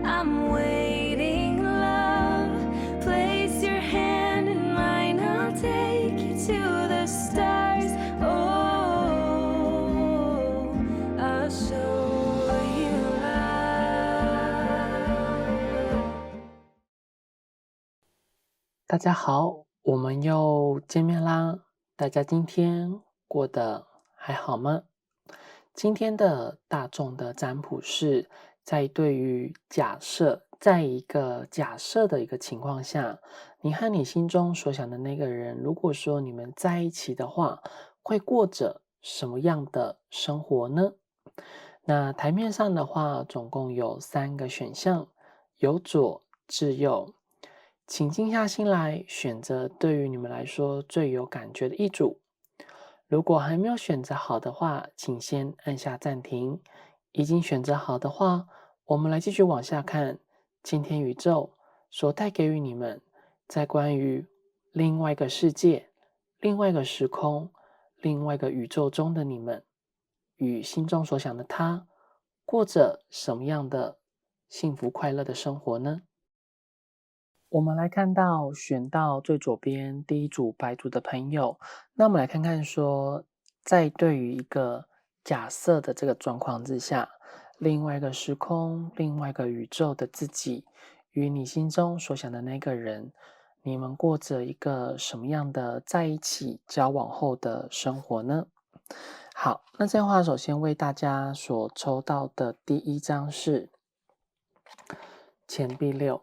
I'm waiting, love. Place your hand in mine, I'll take you to the stars. Oh, I'll show you love. 大家好，我们又见面啦！大家今天过得还好吗？今天的大众的占卜是在对于在一个假设的一个情况下，你和你心中所想的那个人，如果说你们在一起的话，会过着什么样的生活呢？那台面上的话，总共有3个选项，由左至右，请静下心来选择对于你们来说最有感觉的一组。如果还没有选择好的话，请先按下暂停。已经选择好的话，我们来继续往下看。今天宇宙所带给予你们，在关于另外一个世界、另外一个时空、另外一个宇宙中的你们，与心中所想的他，过着什么样的幸福快乐的生活呢？我们来看到选到最左边第一组白组的朋友，那我们来看看说，在对于一个假设的这个状况之下，另外一个时空、另外一个宇宙的自己，与你心中所想的那个人，你们过着一个什么样的在一起交往后的生活呢？好，那这样的话，首先为大家所抽到的第一张是钱币六。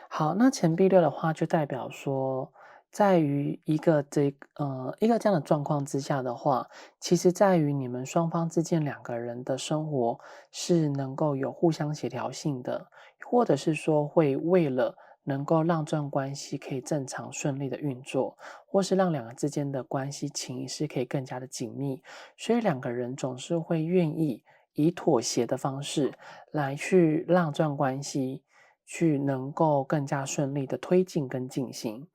好，那钱币六的话，就代表说，在于一个这样的状况之下的话，其实在于你们双方之间两个人的生活是能够有互相协调性的，或者是说会为了能够让这段关系可以正常顺利的运作，或是让两个之间的关系情谊是可以更加的紧密，所以两个人总是会愿意以妥协的方式来去让这段关系去能够更加顺利的推进跟进行。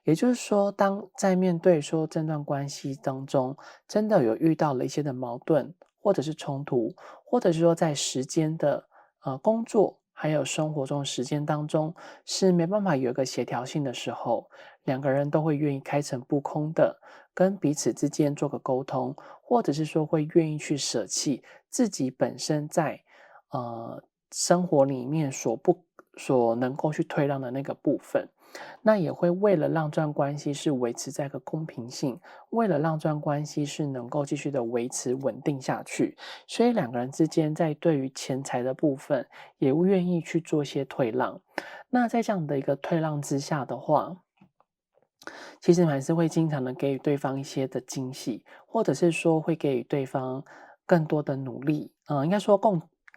也就是说，当在面对说这段关系当中，真的有遇到了一些的矛盾，或者是冲突，或者是说在时间的工作还有生活中的时间当中，是没办法有一个协调性的时候，两个人都会愿意开诚布空的跟彼此之间做个沟通，或者是说会愿意去舍弃自己本身在生活里面所能够去退让的那个部分，那也会为了让这段关系是维持在一个公平性，为了让这段关系是能够继续的维持稳定下去，所以两个人之间在对于钱财的部分也愿意去做一些退让。那在这样的一个退让之下的话，其实还是会经常的给予对方一些的惊喜，或者是说会给予对方更多的努力，应该说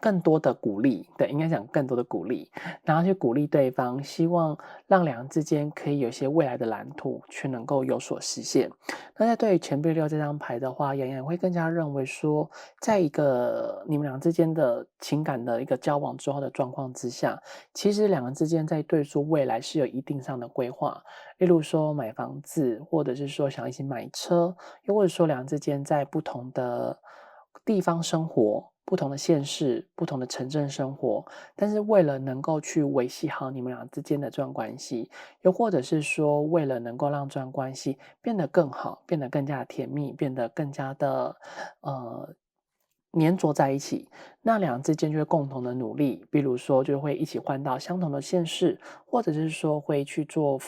更多的鼓励，对，应该讲更多的鼓励，然后去鼓励对方，希望让两人之间可以有一些未来的蓝图，却能够有所实现。那在对于钱币六这张牌的话，洋洋会更加认为说，在一个你们俩之间的情感的一个交往之后的状况之下，其实两人之间在对说未来是有一定上的规划，例如说买房子，或者是说想一起买车，又或者说两人之间在不同的地方生活、不同的县市、不同的城镇生活，但是为了能够去维系好你们俩之间的这段关系，又或者是说为了能够让这段关系变得更好、变得更加甜蜜、变得更加的粘着在一起，那两人之间就会共同的努力，比如说就会一起换到相同的县市，或者是说会去做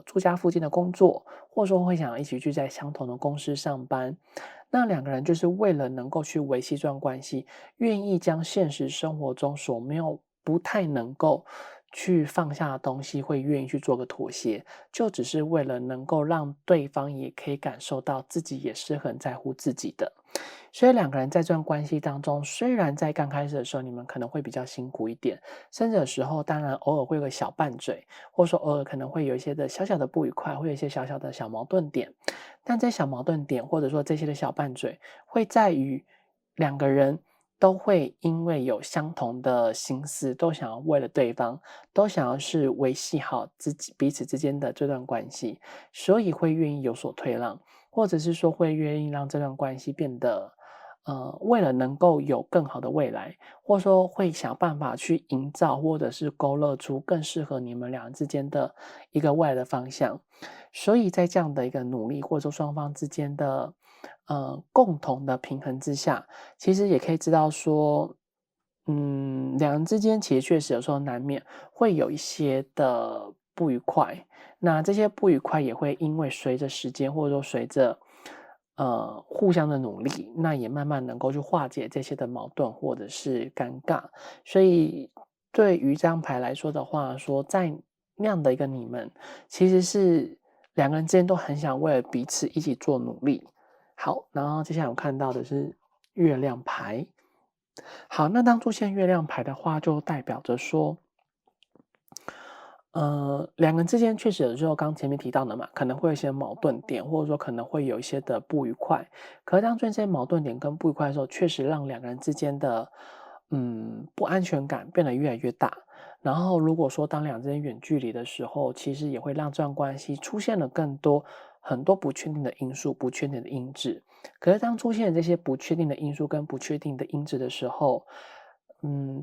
住家附近的工作，或者说会想要一起去在相同的公司上班。那两个人就是为了能够去维系这段关系，愿意将现实生活中所没有不太能够去放下的东西，会愿意去做个妥协，就只是为了能够让对方也可以感受到自己也是很在乎自己的。所以两个人在这段关系当中，虽然在刚开始的时候，你们可能会比较辛苦一点，甚至有时候当然偶尔会有个小拌嘴，或者说偶尔可能会有一些的小小的不愉快，会有一些小小的小矛盾点。但这小矛盾点，或者说这些的小拌嘴，会在于两个人都会因为有相同的心思，都想要为了对方，都想要是维系好自己彼此之间的这段关系，所以会愿意有所退让。或者是说会愿意让这段关系变得，为了能够有更好的未来，或者说会想办法去营造或者是勾勒出更适合你们俩之间的一个未来的方向。所以在这样的一个努力，或者说双方之间的共同的平衡之下，其实也可以知道说，两人之间其实确实有时候难免会有一些的不愉快。那这些不愉快也会因为随着时间，或者说随着互相的努力，那也慢慢能够去化解这些的矛盾或者是尴尬。所以对于这张牌来说的话，说在那样的一个你们，其实是两个人之间都很想为了彼此一起做努力。好，然后接下来我看到的是月亮牌。好，那当出现月亮牌的话，就代表着说，两个人之间确实有时候刚前面提到的嘛，可能会有一些矛盾点，或者说可能会有一些的不愉快。可是当出现这些矛盾点跟不愉快的时候，确实让两个人之间的不安全感变得越来越大。然后如果说当两人之间远距离的时候，其实也会让这段关系出现了很多不确定的因素、不确定的因子。可是当出现这些不确定的因素跟不确定的因子的时候，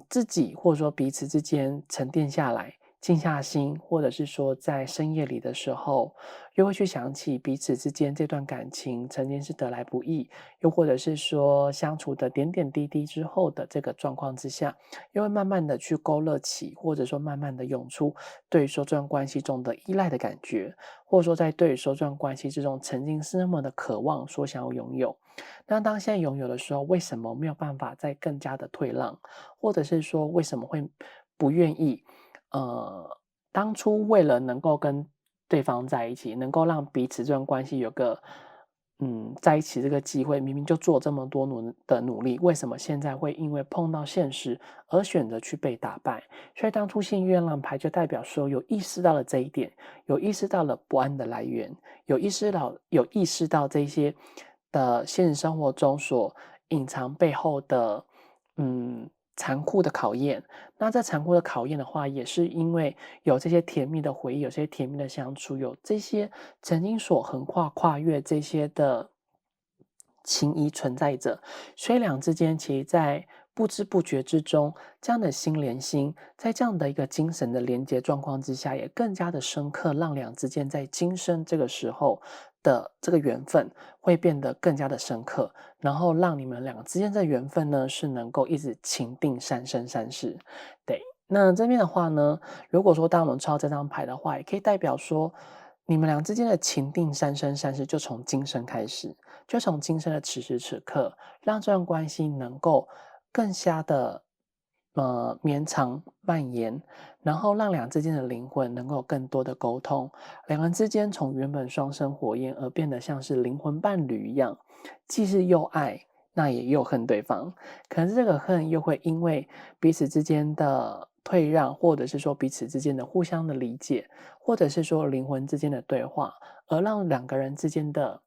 自己或者说彼此之间沉淀下来，静下心，或者是说在深夜里的时候，又会去想起彼此之间这段感情曾经是得来不易，又或者是说相处的点点滴滴之后的这个状况之下，又会慢慢的去勾勒起，或者说慢慢的涌出对于说这段关系中的依赖的感觉，或者说在对于说这段关系之中曾经是那么的渴望说想要拥有。那当现在拥有的时候，为什么没有办法再更加的退让，或者是说为什么会不愿意？当初为了能够跟对方在一起，能够让彼此这段关系有个在一起这个机会，明明就做这么多努力，为什么现在会因为碰到现实而选择去被打败？所以当出现月亮牌，就代表说有意识到了这一点，有意识到了不安的来源，有意识到这些的现实生活中所隐藏背后的残酷的考验。那这残酷的考验的话，也是因为有这些甜蜜的回忆，有这些甜蜜的相处，有这些曾经所跨越这些的情谊存在着，所以两之间其实在不知不觉之中，这样的心连心，在这样的一个精神的连接状况之下，也更加的深刻，让两之间在今生这个时候的这个缘分会变得更加的深刻，然后让你们两个之间的缘分呢，是能够一直情定三生三世。对，那这边的话呢，如果说当我们抽到这张牌的话，也可以代表说，你们俩之间的情定三生三世就从今生开始，就从今生的此时此刻，让这段关系能够更加的绵长蔓延，然后让两人之间的灵魂能够有更多的沟通，两人之间从原本双生火焰而变得像是灵魂伴侣一样，既是又爱，那也又恨对方。可能这个恨又会因为彼此之间的退让，或者是说彼此之间的互相的理解，或者是说灵魂之间的对话，而让两个人之间的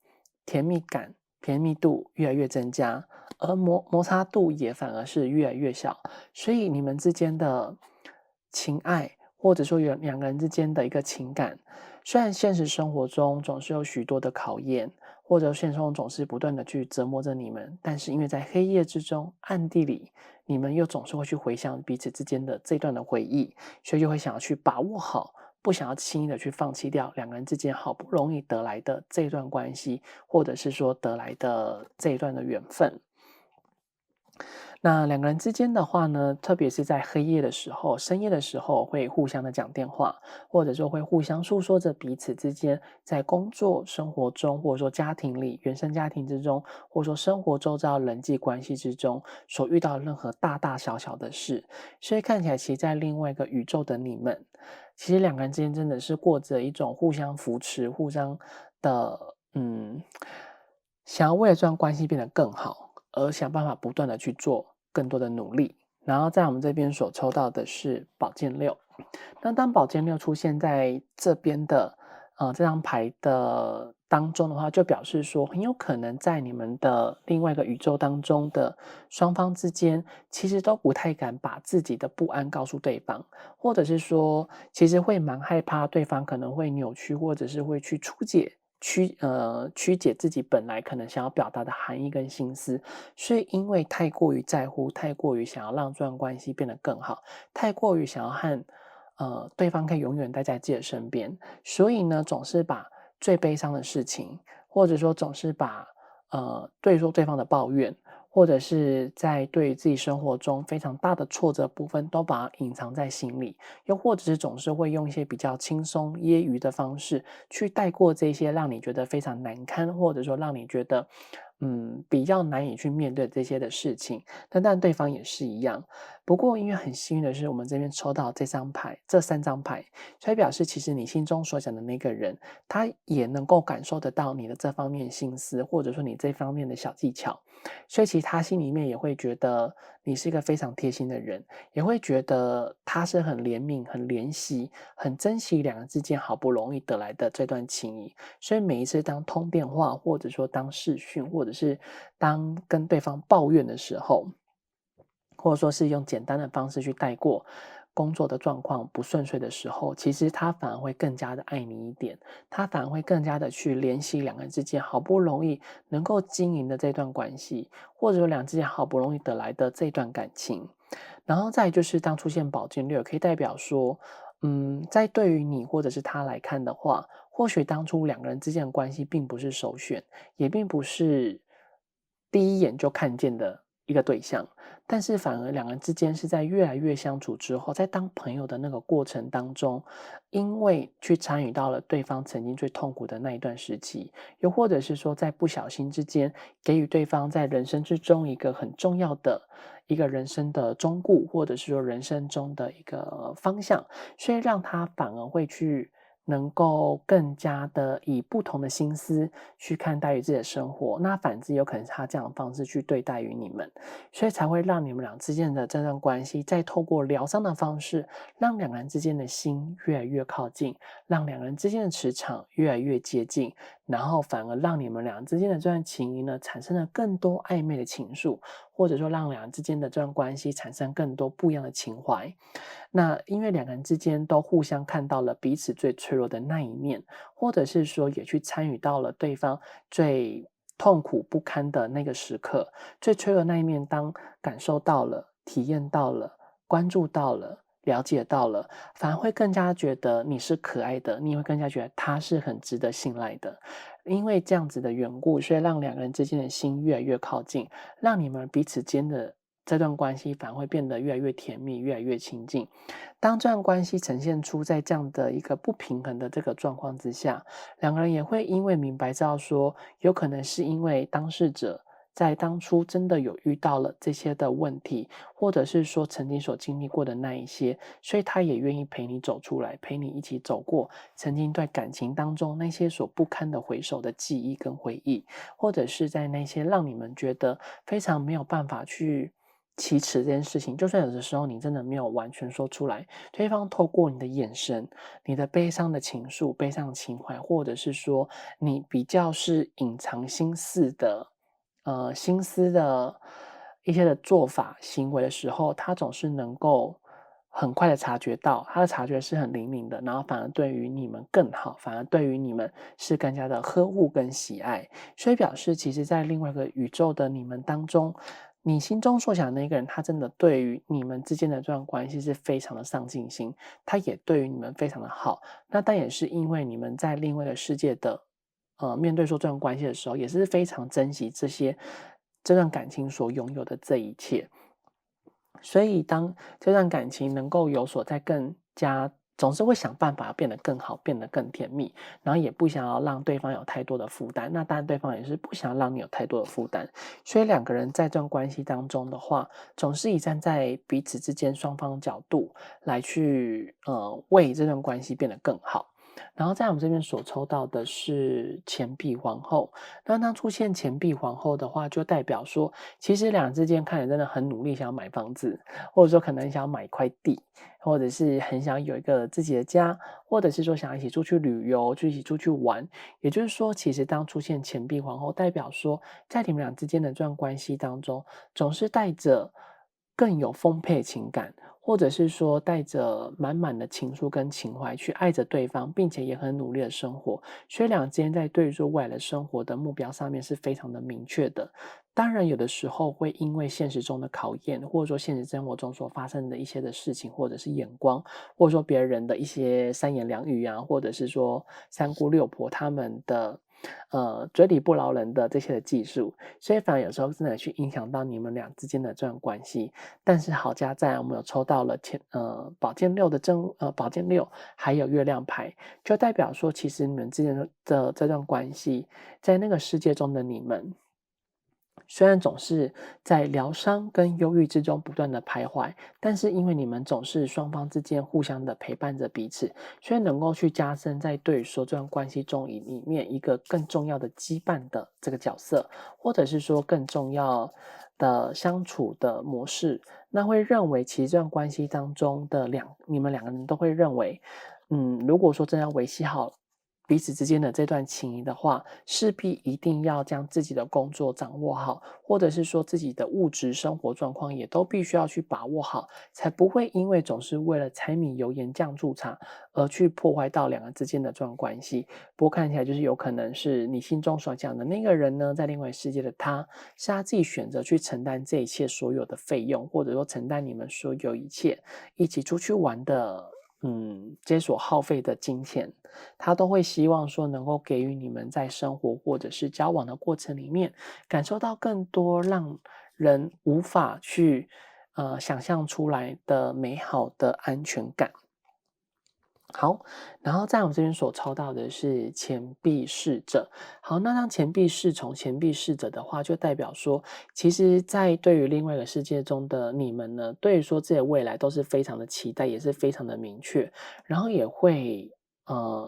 甜蜜感、甜蜜度越来越增加，而摩擦度也反而是越来越小。所以你们之间的情爱，或者说有两个人之间的一个情感，虽然现实生活中总是有许多的考验，或者现实中总是不断的去折磨着你们，但是因为在黑夜之中、暗地里，你们又总是会去回想彼此之间的这段的回忆，所以就会想要去把握好，不想要轻易的去放弃掉两个人之间好不容易得来的这一段关系，或者是说得来的这一段的缘分。那两个人之间的话呢，特别是在黑夜的时候、深夜的时候，会互相的讲电话，或者说会互相诉说着彼此之间在工作、生活中，或者说家庭里、原生家庭之中，或者说生活周遭人际关系之中所遇到的任何大大小小的事。所以看起来，其实在另外一个宇宙的你们，其实两个人之间真的是过着一种互相扶持、互相的想要为了这段关系变得更好，而想办法不断的去做更多的努力。然后在我们这边所抽到的是宝剑六，那当宝剑六出现在这边的这张牌的当中的话，就表示说很有可能在你们的另外一个宇宙当中的双方之间，其实都不太敢把自己的不安告诉对方，或者是说其实会蛮害怕对方可能会扭曲，或者是会去出解曲解自己本来可能想要表达的含义跟心思，所以因为太过于在乎，太过于想要让这段关系变得更好，太过于想要和对方可以永远待在自己的身边，所以呢，总是把最悲伤的事情，或者说总是把对方的抱怨，或者是在对于自己生活中非常大的挫折部分，都把它隐藏在心里，又或者是总是会用一些比较轻松揶揄的方式去带过这些让你觉得非常难堪，或者说让你觉得比较难以去面对这些的事情。但对方也是一样。不过因为很幸运的是，我们这边抽到这三张牌，所以表示其实你心中所想的那个人，他也能够感受得到你的这方面心思，或者说你这方面的小技巧。所以其实他心里面也会觉得你是一个非常贴心的人，也会觉得他是很怜悯、很怜惜、很珍惜两人之间好不容易得来的这段情谊。所以每一次当通电话，或者说当视讯，或者是当跟对方抱怨的时候，或者说是用简单的方式去带过工作的状况不顺遂的时候，其实他反而会更加的爱你一点，他反而会更加的去怜惜两个人之间好不容易能够经营的这段关系，或者说两人之间好不容易得来的这段感情。然后再来就是当出现宝剑六，可以代表说，在对于你或者是他来看的话，或许当初两个人之间的关系并不是首选，也并不是第一眼就看见的一个对象，但是反而两人之间是在越来越相处之后，在当朋友的那个过程当中，因为去参与到了对方曾经最痛苦的那一段时期，又或者是说在不小心之间给予对方在人生之中一个很重要的一个人生的忠告，或者是说人生中的一个方向，所以让他反而会去能够更加的以不同的心思去看待于自己的生活，那反之有可能是他这样的方式去对待于你们，所以才会让你们俩之间的这段关系，再透过疗伤的方式，让两个人之间的心越来越靠近，让两个人之间的磁场越来越接近，然后反而让你们俩之间的这段情谊呢，产生了更多暧昧的情愫，或者说让两人之间的这段关系产生更多不一样的情怀。那因为两个人之间都互相看到了彼此最脆弱的那一面，或者是说也去参与到了对方最痛苦不堪的那个时刻，最脆弱的那一面，当感受到了、体验到了、关注到了、了解到了，反而会更加觉得你是可爱的，你也会更加觉得他是很值得信赖的。因为这样子的缘故，所以让两个人之间的心越来越靠近，让你们彼此间的这段关系反而会变得越来越甜蜜，越来越亲近。当这段关系呈现出在这样的一个不平衡的这个状况之下，两个人也会因为明白知道说，有可能是因为当事者在当初真的有遇到了这些的问题，或者是说曾经所经历过的那一些，所以他也愿意陪你走出来，陪你一起走过曾经在感情当中那些所不堪的回首的记忆跟回忆，或者是在那些让你们觉得非常没有办法去启齿这件事情，就算有的时候你真的没有完全说出来，对方透过你的眼神、你的悲伤的情愫、悲伤的情怀，或者是说你比较是隐藏心思的一些的做法、行为的时候，他总是能够很快的察觉到，他的察觉是很灵敏的，然后反而对于你们更好，反而对于你们是更加的呵护跟喜爱，所以表示其实在另外一个宇宙的你们当中，你心中所想的那个人，他真的对于你们之间的这段关系是非常的上进心，他也对于你们非常的好。那但也是因为你们在另外一个世界的，面对说这段关系的时候，也是非常珍惜这段感情所拥有的这一切。所以当这段感情能够有所在更加总是会想办法变得更好，变得更甜蜜，然后也不想要让对方有太多的负担，那当然对方也是不想让你有太多的负担，所以两个人在这段关系当中的话，总是以站在彼此之间双方角度来去为这段关系变得更好。然后在我们这边所抽到的是钱币皇后，那当出现钱币皇后的话，就代表说，其实两人之间看起来真的很努力，想要买房子，或者说可能想要买一块地，或者是很想有一个自己的家，或者是说想要一起出去旅游，就一起出去玩。也就是说，其实当出现钱币皇后，代表说，在你们俩之间的这段关系当中，总是带着更有丰沛情感，或者是说带着满满的情愫跟情怀去爱着对方，并且也很努力的生活，所以两之间在对于说未来的生活的目标上面是非常的明确的。当然，有的时候会因为现实中的考验，或者说现实生活中所发生的一些的事情，或者是眼光，或者说别人的一些三言两语啊，或者是说三姑六婆他们的嘴里不饶人的这些的技术，所以反而有时候真的去影响到你们俩之间的这段关系。但是好家在我们有抽到了宝剑六的宝剑六，还有月亮牌，就代表说其实你们之间的这段关系，在那个世界中的你们。虽然总是在疗伤跟忧郁之中不断的徘徊，但是因为你们总是双方之间互相的陪伴着彼此，所以能够去加深在对于说这段关系中里面一个更重要的羁绊的这个角色，或者是说更重要的相处的模式，那会认为其实这段关系当中的你们两个人都会认为，如果说真要维系好彼此之间的这段情谊的话，势必一定要将自己的工作掌握好，或者是说自己的物质生活状况也都必须要去把握好，才不会因为总是为了柴米油盐酱醋茶而去破坏到两个之间的这段关系。不过看起来就是有可能是你心中所想的那个人呢，在另外世界的他，是他自己选择去承担这一切所有的费用，或者说承担你们所有一切一起出去玩的。这些所耗费的金钱，他都会希望说能够给予你们在生活或者是交往的过程里面，感受到更多让人无法去想象出来的美好的安全感。好，然后在我们这边所抽到的是钱币侍者。好，那当钱币侍从、钱币侍者的话，就代表说，其实，在对于另外一个世界中的你们呢，对于说自己的未来都是非常的期待，也是非常的明确，然后也会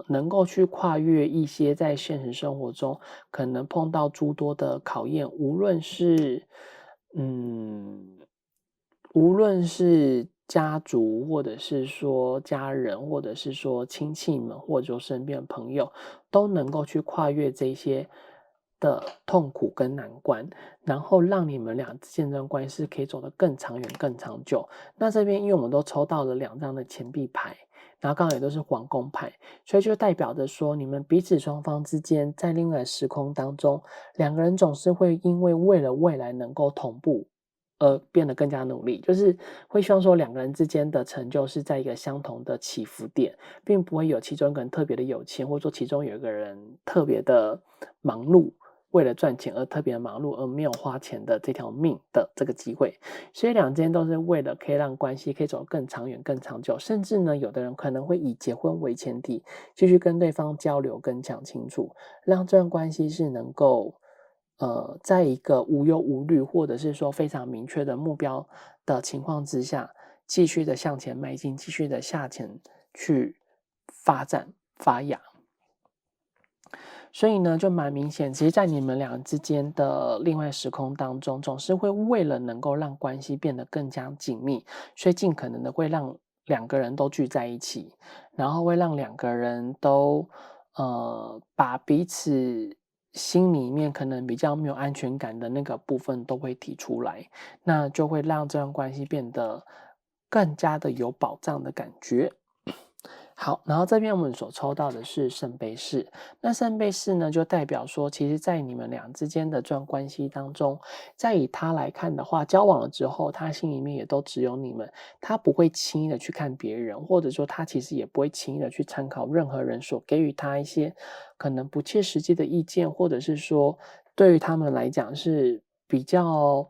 能够去跨越一些在现实生活中可能碰到诸多的考验，嗯，无论是家族，或者是说家人，或者是说亲戚们，或者说身边的朋友，都能够去跨越这些的痛苦跟难关，然后让你们俩之间的关系可以走得更长远、更长久。那这边因为我们都抽到了2张的钱币牌，然后刚好也都是皇宫牌，所以就代表着说，你们彼此双方之间在另外的时空当中，两个人总是会因为了未来能够同步，而变得更加努力，就是会希望说两个人之间的成就是在一个相同的起伏点，并不会有其中一个人特别的有钱，或者说其中有一个人特别的忙碌，为了赚钱而特别忙碌，而没有花钱的这条命的这个机会。所以两间都是为了可以让关系可以走得更长远、更长久，甚至呢，有的人可能会以结婚为前提，继续跟对方交流跟讲清楚，让这段关系是能够在一个无忧无虑，或者是说非常明确的目标的情况之下，继续的向前迈进，继续的向前去发展发芽。所以呢，就蛮明显，其实在你们俩之间的另外时空当中，总是会为了能够让关系变得更加紧密，所以尽可能的会让两个人都聚在一起，然后会让两个人都把彼此心里面可能比较没有安全感的那个部分都会提出来，那就会让这段关系变得更加的有保障的感觉。好，然后这边我们所抽到的是圣杯四，那圣杯四呢，就代表说，其实，在你们俩之间的这段关系当中，在以他来看的话，交往了之后，他心里面也都只有你们，他不会轻易的去看别人，或者说他其实也不会轻易的去参考任何人所给予他一些可能不切实际的意见，或者是说对于他们来讲是比较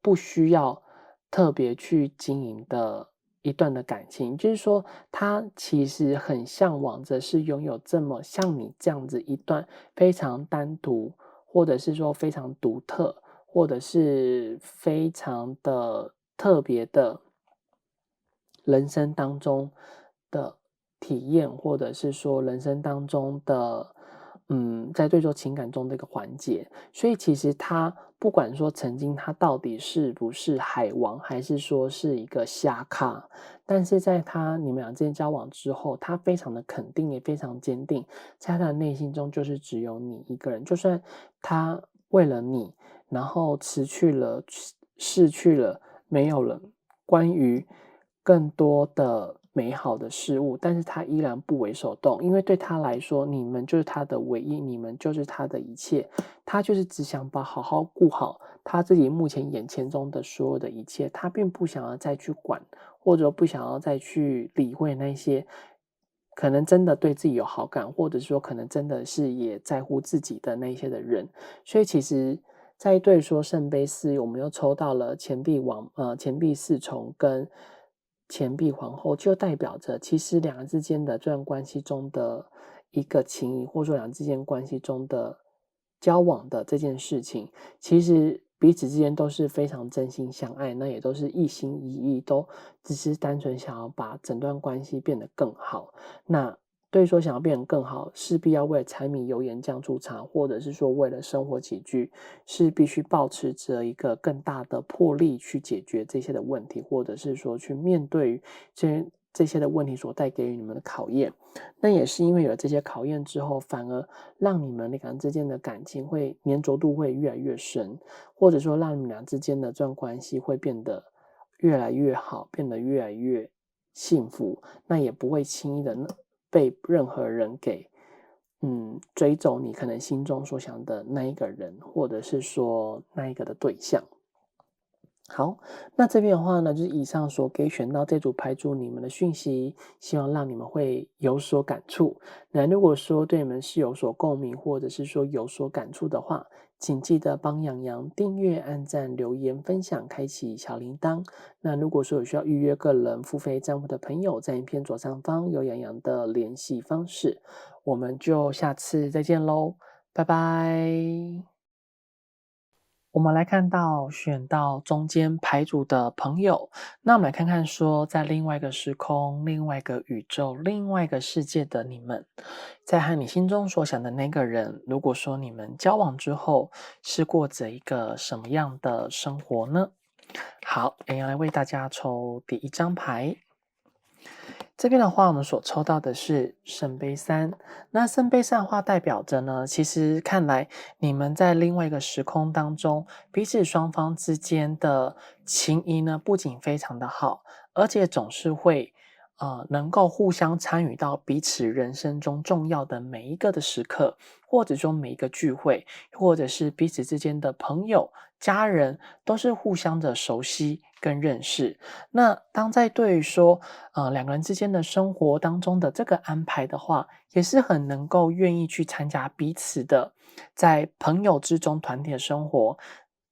不需要特别去经营的一段的感情，就是说他其实很向往着是拥有这么像你这样子一段非常单独，或者是说非常独特，或者是非常的特别的人生当中的体验，或者是说人生当中的，在对做情感中的一个环节。所以其实他不管说曾经他到底是不是海王，还是说是一个瞎咖，但是在你们俩之间交往之后，他非常的肯定，也非常坚定，在他的内心中就是只有你一个人。就算他为了你，然后失去了，没有了关于更多的美好的事物，但是他依然不为所动，因为对他来说，你们就是他的唯一，你们就是他的一切，他就是只想好好顾好他自己目前眼前中的所有的一切，他并不想要再去管，或者不想要再去理会那些可能真的对自己有好感，或者说可能真的是也在乎自己的那些的人。所以其实在对说圣杯四，我们又抽到了钱币四重跟钱币皇后，就代表着其实两人之间的这段关系中的一个情谊，或者说两人之间关系中的交往的这件事情，其实彼此之间都是非常真心相爱，那也都是一心一意，都只是单纯想要把整段关系变得更好。那对于说想要变得更好，势必要为了柴米油盐酱醋茶，或者是说为了生活起居，是必须保持着一个更大的魄力去解决这些的问题，或者是说去面对这些的问题所带给予你们的考验。那也是因为有了这些考验之后，反而让你们两个人之间的感情会粘着度会越来越深，或者说让你们俩之间的这段关系会变得越来越好，变得越来越幸福。那也不会轻易的被任何人给追走你可能心中所想的那一个人，或者是说那一个的对象。好，那这边的话呢，就是以上所给选到这组牌组你们的讯息，希望让你们会有所感触。那如果说对你们是有所共鸣，或者是说有所感触的话，请记得帮洋洋订阅、按赞、留言、分享、开启小铃铛。那如果说有需要预约个人付费账户的朋友，在影片左上方有洋洋的联系方式。我们就下次再见喽，拜拜。我们来看到选到中间牌组的朋友，那我们来看看说，在另外一个时空、另外一个宇宙、另外一个世界的你们，在和你心中所想的那个人，如果说你们交往之后，是过着一个什么样的生活呢？好，也要来为大家抽第一张牌。这边的话，我们所抽到的是圣杯三。那圣杯三的话，代表着呢，其实看来你们在另外一个时空当中，彼此双方之间的情谊呢，不仅非常的好，而且总是会能够互相参与到彼此人生中重要的每一个的时刻，或者说每一个聚会，或者是彼此之间的朋友、家人，都是互相的熟悉跟认识。那当在对于说，两个人之间的生活当中的这个安排的话，也是很能够愿意去参加彼此的在朋友之中团体的生活，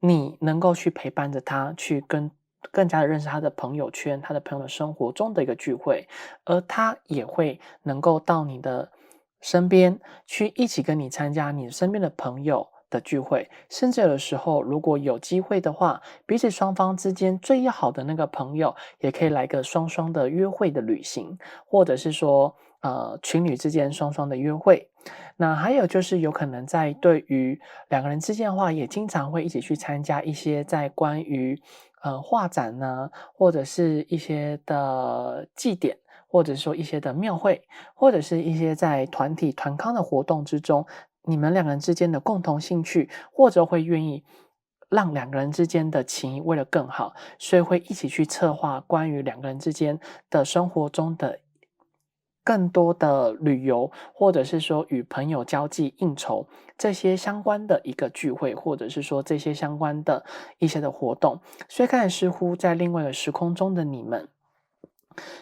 你能够去陪伴着他，去更加的认识他的朋友圈，他的朋友的生活中的一个聚会，而他也会能够到你的身边去一起跟你参加你身边的朋友的聚会，甚至有的时候如果有机会的话，彼此双方之间最要好的那个朋友，也可以来个双双的约会的旅行，或者是说情侣之间双双的约会。那还有就是有可能在对于两个人之间的话，也经常会一起去参加一些在关于画展呢，或者是一些的祭典，或者说一些的庙会，或者是一些在团体团康的活动之中，你们两个人之间的共同兴趣，或者会愿意让两个人之间的情谊为了更好，所以会一起去策划关于两个人之间的生活中的更多的旅游，或者是说与朋友交际应酬这些相关的一个聚会，或者是说这些相关的一些的活动。所以看似乎在另外一个时空中的你们，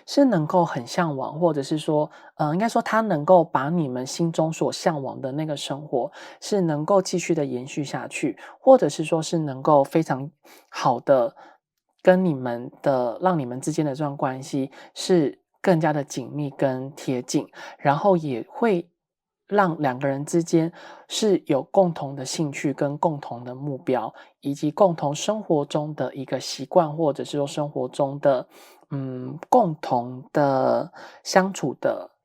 是能够很向往，或者是说，应该说他能够把你们心中所向往的那个生活，是能够继续的延续下去，或者是说是能够非常好的跟你们的让你们之间的这段关系是更加的紧密跟贴近，然后也会让两个人之间是有共同的兴趣跟共同的目标，以及共同生活中的一个习惯，或者是说生活中的共同的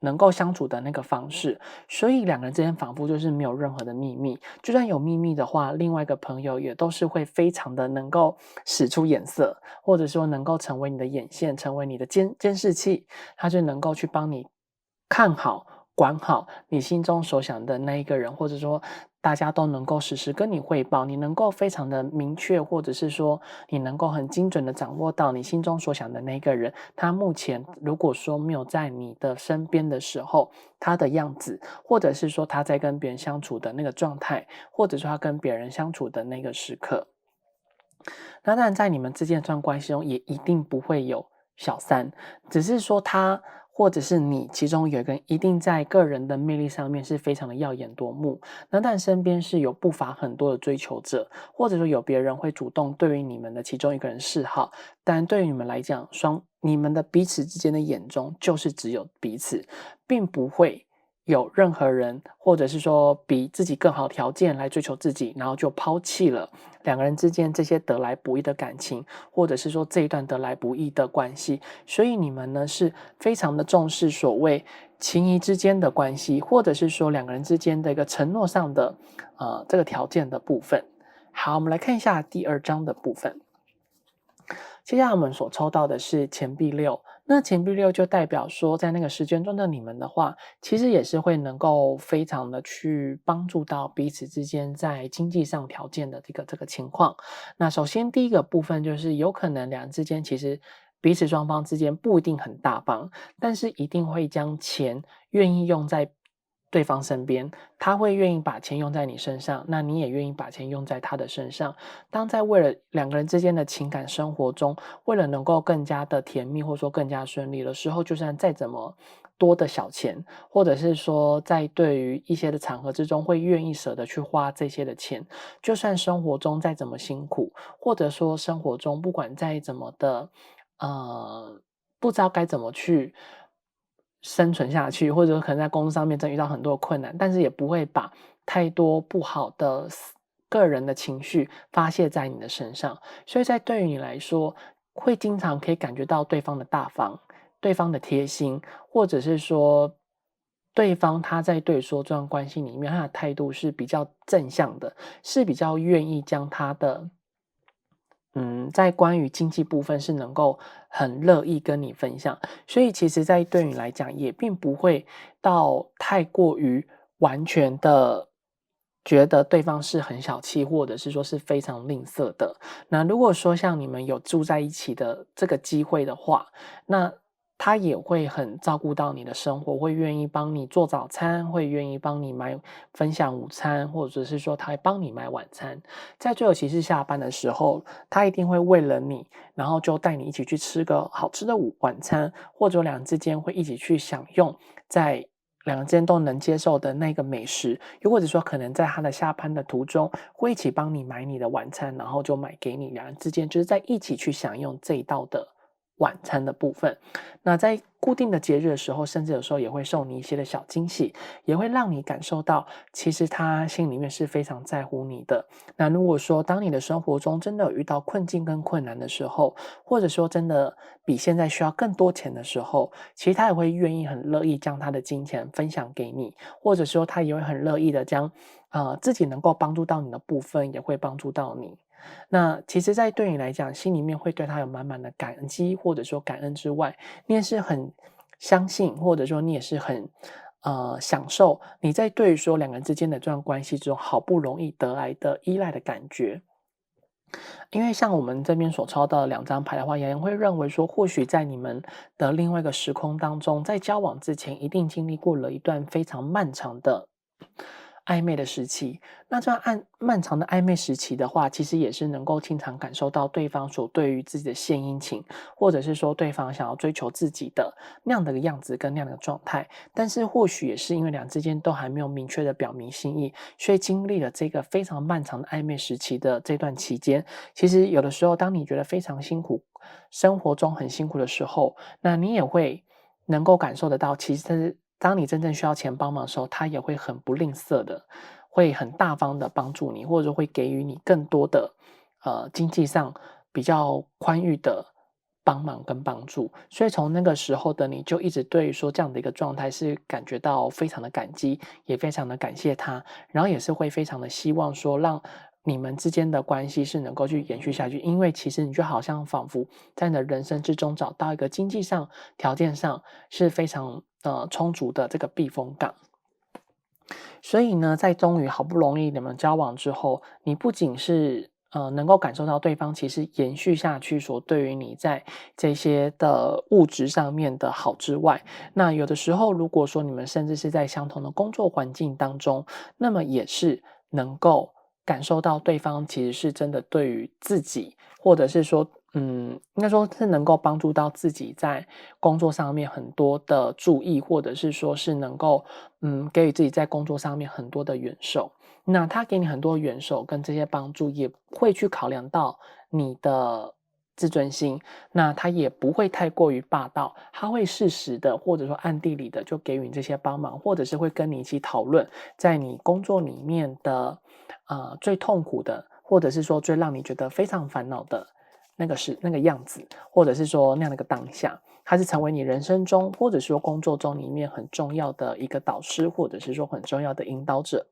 能够相处的那个方式。所以两个人之间仿佛就是没有任何的秘密，就算有秘密的话，另外一个朋友也都是会非常的能够使出眼色，或者说能够成为你的眼线，成为你的监视器，他就能够去帮你看好管好你心中所想的那一个人，或者说大家都能够实时跟你汇报，你能够非常的明确，或者是说你能够很精准的掌握到你心中所想的那个人，他目前如果说没有在你的身边的时候，他的样子，或者是说他在跟别人相处的那个状态，或者说他跟别人相处的那个时刻。那当然在你们之间的这段关系中，也一定不会有小三，只是说他或者是你其中有一个人一定在个人的魅力上面是非常的耀眼夺目，那但身边是有不乏很多的追求者，或者说有别人会主动对于你们的其中一个人示好，但对于你们来讲，你们的彼此之间的眼中就是只有彼此，并不会有任何人，或者是说比自己更好条件来追求自己，然后就抛弃了两个人之间这些得来不易的感情，或者是说这一段得来不易的关系。所以你们呢是非常的重视所谓情谊之间的关系，或者是说两个人之间的一个承诺上的这个条件的部分。好，我们来看一下第2章的部分。接下来我们所抽到的是钱币6，那钱币6就代表说，在那个时间中的你们的话，其实也是会能够非常的去帮助到彼此之间在经济上条件的这个情况。那首先第一个部分就是有可能两人之间其实彼此双方之间不一定很大方，但是一定会将钱愿意用在对方身边，他会愿意把钱用在你身上，那你也愿意把钱用在他的身上。当在为了两个人之间的情感生活中，为了能够更加的甜蜜，或者说更加顺利的时候，就算再怎么多的小钱，或者是说在对于一些的场合之中会愿意舍得去花这些的钱，就算生活中再怎么辛苦，或者说生活中不管再怎么的不知道该怎么去生存下去，或者说可能在工作上面真遇到很多的困难，但是也不会把太多不好的个人的情绪发泄在你的身上。所以在对于你来说，会经常可以感觉到对方的大方，对方的贴心，或者是说对方他在对说这段关系里面，他的态度是比较正向的，是比较愿意将他的在关于经济部分是能够很乐意跟你分享，所以其实在对你来讲也并不会到太过于完全的觉得对方是很小气，或者是说是非常吝啬的。那如果说像你们有住在一起的这个机会的话，那他也会很照顾到你的生活，会愿意帮你做早餐，会愿意帮你分享午餐，或者是说他会帮你买晚餐。在最后其实下班的时候，他一定会为了你，然后就带你一起去吃个好吃的晚餐，或者两人之间会一起去享用在两人之间都能接受的那个美食，又或者说可能在他的下班的途中，会一起帮你买你的晚餐，然后就买给你，两人之间就是在一起去享用这一道的晚餐的部分。那在固定的节日的时候，甚至有时候也会送你一些的小惊喜，也会让你感受到其实他心里面是非常在乎你的。那如果说当你的生活中真的有遇到困境跟困难的时候，或者说真的比现在需要更多钱的时候，其实他也会愿意很乐意将他的金钱分享给你，或者说他也会很乐意的将自己能够帮助到你的部分也会帮助到你。那其实在对你来讲，心里面会对他有满满的感激，或者说感恩之外，你也是很相信，或者说你也是很享受你在对于说两个人之间的这段关系中好不容易得来的依赖的感觉。因为像我们这边所抽到的2张牌的话，有人会认为说，或许在你们的另外一个时空当中，在交往之前一定经历过了一段非常漫长的暧昧的时期。那这段漫长的暧昧时期的话，其实也是能够经常感受到对方所对于自己的献殷勤，或者是说对方想要追求自己的那样的一个样子跟那样的状态。但是或许也是因为两之间都还没有明确的表明心意，所以经历了这个非常漫长的暧昧时期的这段期间，其实有的时候当你觉得非常辛苦，生活中很辛苦的时候，那你也会能够感受得到，其实当你真正需要钱帮忙的时候，他也会很不吝啬的，会很大方的帮助你，或者会给予你更多的经济上比较宽裕的帮忙跟帮助。所以从那个时候的你就一直对于说这样的一个状态是感觉到非常的感激，也非常的感谢他，然后也是会非常的希望说让你们之间的关系是能够去延续下去。因为其实你就好像仿佛在你的人生之中找到一个经济上条件上是非常充足的这个避风港。所以呢，在终于好不容易你们交往之后，你不仅是能够感受到对方其实延续下去所对于你在这些的物质上面的好之外，那有的时候如果说你们甚至是在相同的工作环境当中，那么也是能够感受到对方其实是真的对于自己，或者是说应该说是能够帮助到自己在工作上面很多的注意，或者是说是能够给予自己在工作上面很多的援手。那他给你很多援手跟这些帮助，也会去考量到你的自尊心，那他也不会太过于霸道，他会适时的或者说暗地里的就给予你这些帮忙，或者是会跟你一起讨论在你工作里面的最痛苦的，或者是说最让你觉得非常烦恼的那个样子，或者是说那样的一个当下。他是成为你人生中或者说工作中里面很重要的一个导师，或者是说很重要的引导者。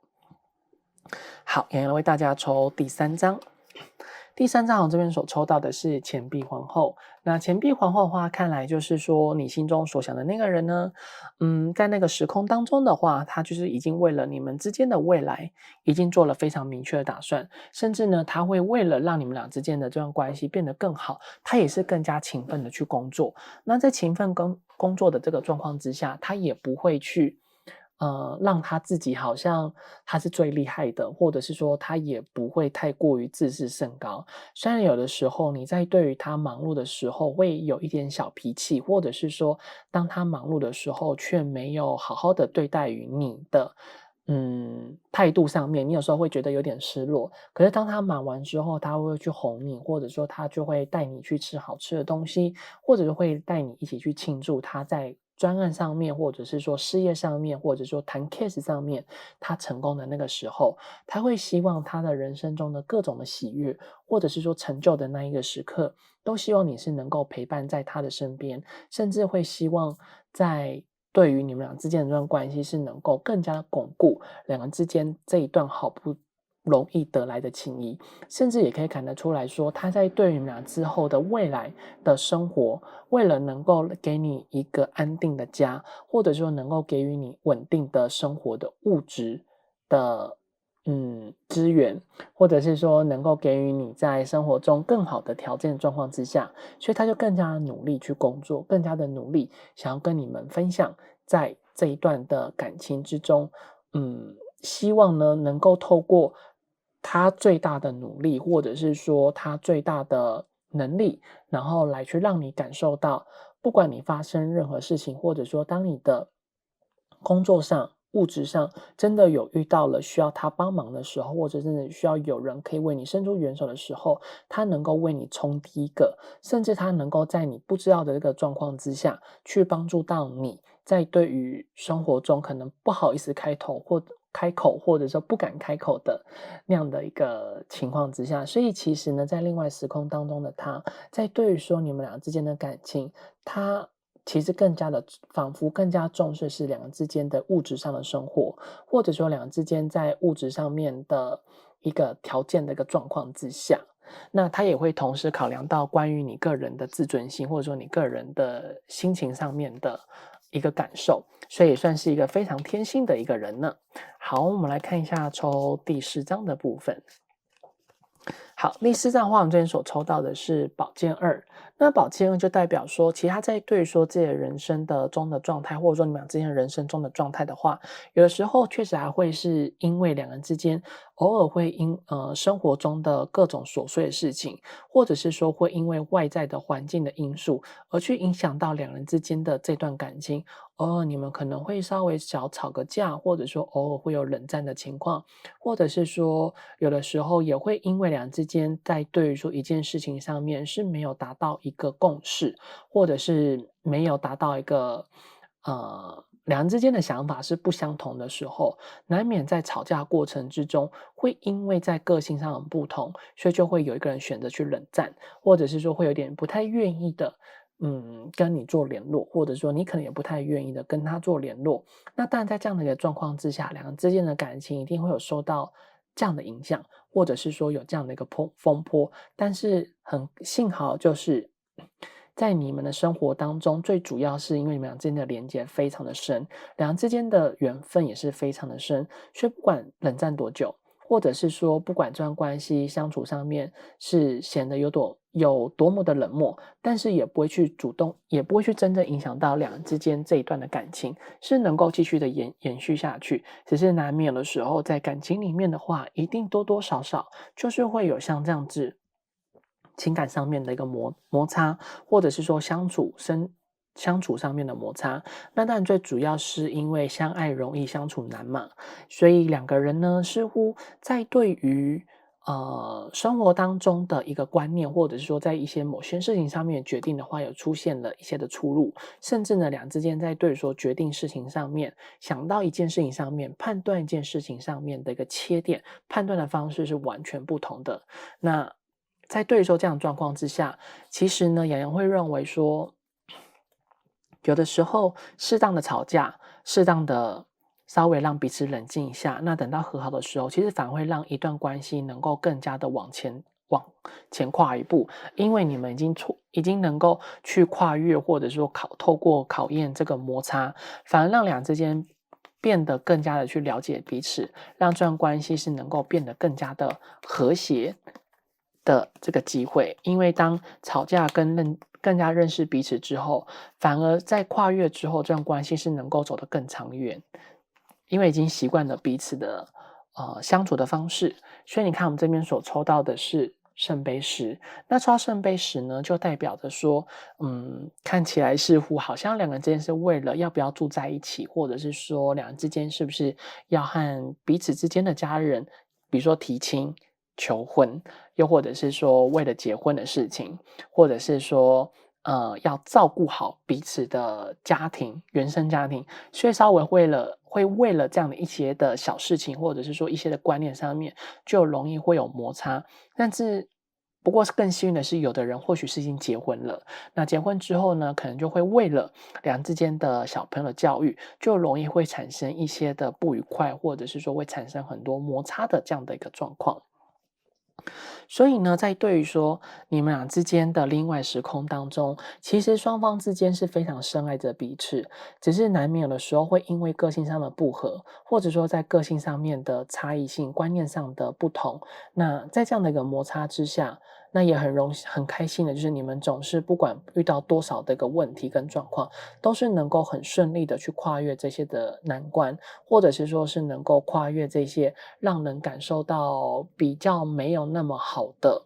好，妍妍来为大家抽第3张。第3张我这边所抽到的是钱币皇后。那钱币皇后的话，看来就是说你心中所想的那个人呢，在那个时空当中的话，他就是已经为了你们之间的未来，已经做了非常明确的打算，甚至呢，他会为了让你们俩之间的这段关系变得更好，他也是更加勤奋的去工作。那在勤奋工作的这个状况之下，他也不会去让他自己好像他是最厉害的，或者是说他也不会太过于自视甚高。虽然有的时候你在对于他忙碌的时候会有一点小脾气，或者是说当他忙碌的时候却没有好好的对待于你的态度上面，你有时候会觉得有点失落。可是当他忙完之后，他会去哄你，或者说他就会带你去吃好吃的东西，或者是会带你一起去庆祝他在专案上面，或者是说事业上面，或者说谈 case 上面他成功的那个时候，他会希望他的人生中的各种的喜悦，或者是说成就的那一个时刻，都希望你是能够陪伴在他的身边，甚至会希望在对于你们俩之间的这段关系是能够更加巩固两个之间这一段好不容易得来的情谊，甚至也可以看得出来说，他在对于你们俩之后的未来的生活，为了能够给你一个安定的家，或者说能够给予你稳定的生活的物质的资源，或者是说能够给予你在生活中更好的条件状况之下，所以他就更加努力去工作，更加的努力想要跟你们分享在这一段的感情之中，希望呢能够透过他最大的努力，或者是说他最大的能力，然后来去让你感受到，不管你发生任何事情，或者说当你的工作上、物质上真的有遇到了需要他帮忙的时候，或者真的需要有人可以为你伸出援手的时候，他能够为你冲第一个，甚至他能够在你不知道的这个状况之下，去帮助到你在对于生活中可能不好意思开口，或者说不敢开口的那样的一个情况之下，所以其实呢，在另外时空当中的他，在对于说你们俩之间的感情，他其实更加的仿佛更加重视是两个之间的物质上的生活，或者说两个之间在物质上面的一个条件的一个状况之下。那他也会同时考量到关于你个人的自尊心，或者说你个人的心情上面的一个感受，所以也算是一个非常贴心的一个人呢。好，我们来看一下抽第4张的部分。好，第4张的话，我们这边所抽到的是宝剑2。那宝剑2就代表说，其实他在对于说自己的人生的中的状态，或者说你们俩之间人生中的状态的话，有的时候确实还会是因为两人之间偶尔会因生活中的各种琐碎的事情，或者是说会因为外在的环境的因素而去影响到两人之间的这段感情。偶尔你们可能会稍微小吵个架，或者说偶尔会有冷战的情况，或者是说有的时候也会因为两人之间在对于说一件事情上面是没有达到一个共识，或者是没有达到一个两人之间的想法是不相同的时候，难免在吵架过程之中，会因为在个性上的不同，所以就会有一个人选择去冷战，或者是说会有点不太愿意的，跟你做联络，或者说你可能也不太愿意的跟他做联络。那当然在这样的一个状况之下，两人之间的感情一定会有受到这样的影响，或者是说有这样的一个风波。但是很幸好就是在你们的生活当中，最主要是因为你们俩之间的连接非常的深，两人之间的缘分也是非常的深，所以不管冷战多久，或者是说不管这段关系相处上面是显得有多么的冷漠，但是也不会去主动，也不会去真正影响到两人之间这一段的感情，是能够继续的延续下去。只是难免的时候，在感情里面的话，一定多多少少就是会有像这样子情感上面的一个摩擦，或者是说相处上面的摩擦。那当然最主要是因为相爱容易相处难嘛，所以两个人呢，似乎在对于生活当中的一个观念，或者是说在一些某些事情上面决定的话，有出现了一些的出入，甚至呢，两之间在对说决定事情上面，想到一件事情上面，判断一件事情上面的一个切点，判断的方式是完全不同的。那在对说这样的状况之下，其实呢，洋洋会认为说，有的时候适当的吵架，适当的稍微让彼此冷静一下，那等到和好的时候，其实反而会让一段关系能够更加的往前跨一步，因为你们已经能够去跨越，或者说透过考验这个摩擦，反而让两之间变得更加的去了解彼此，让这段关系是能够变得更加的和谐的这个机会。因为当吵架更加认识彼此之后，反而在跨越之后，这段关系是能够走得更长远，因为已经习惯了彼此的相处的方式。所以你看，我们这边所抽到的是圣杯十，那抽到圣杯十呢，就代表着说，看起来似乎好像两个人之间是为了要不要住在一起，或者是说两人之间是不是要和彼此之间的家人，比如说提亲、求婚，又或者是说为了结婚的事情，或者是说要照顾好彼此的家庭、原生家庭，所以稍微会为了这样的一些的小事情，或者是说一些的观念上面，就容易会有摩擦。但是不过是更幸运的是，有的人或许是已经结婚了，那结婚之后呢，可能就会为了两人之间的小朋友的教育，就容易会产生一些的不愉快，或者是说会产生很多摩擦的这样的一个状况。所以呢，在对于说你们俩之间的另外时空当中，其实双方之间是非常深爱着彼此，只是难免有的时候会因为个性上的不合，或者说在个性上面的差异性、观念上的不同，那在这样的一个摩擦之下，那也很开心的，就是你们总是不管遇到多少的一个问题跟状况，都是能够很顺利的去跨越这些的难关，或者是说是能够跨越这些让人感受到比较没有那么好的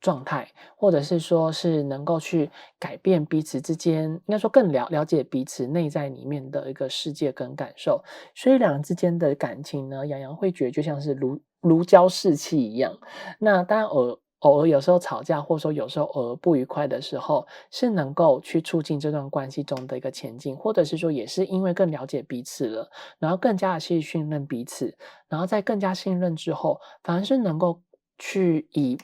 状态，或者是说是能够去改变彼此之间，应该说更了解彼此内在里面的一个世界跟感受，所以两人之间的感情呢，洋洋会觉得就像是如胶似漆一样。那当然偶尔有时候吵架，或者说有时候偶尔不愉快的时候，是能够去促进这段关系中的一个前进，或者是说也是因为更了解彼此了，然后更加的去信任彼此，然后在更加信任之后，反而是能够去以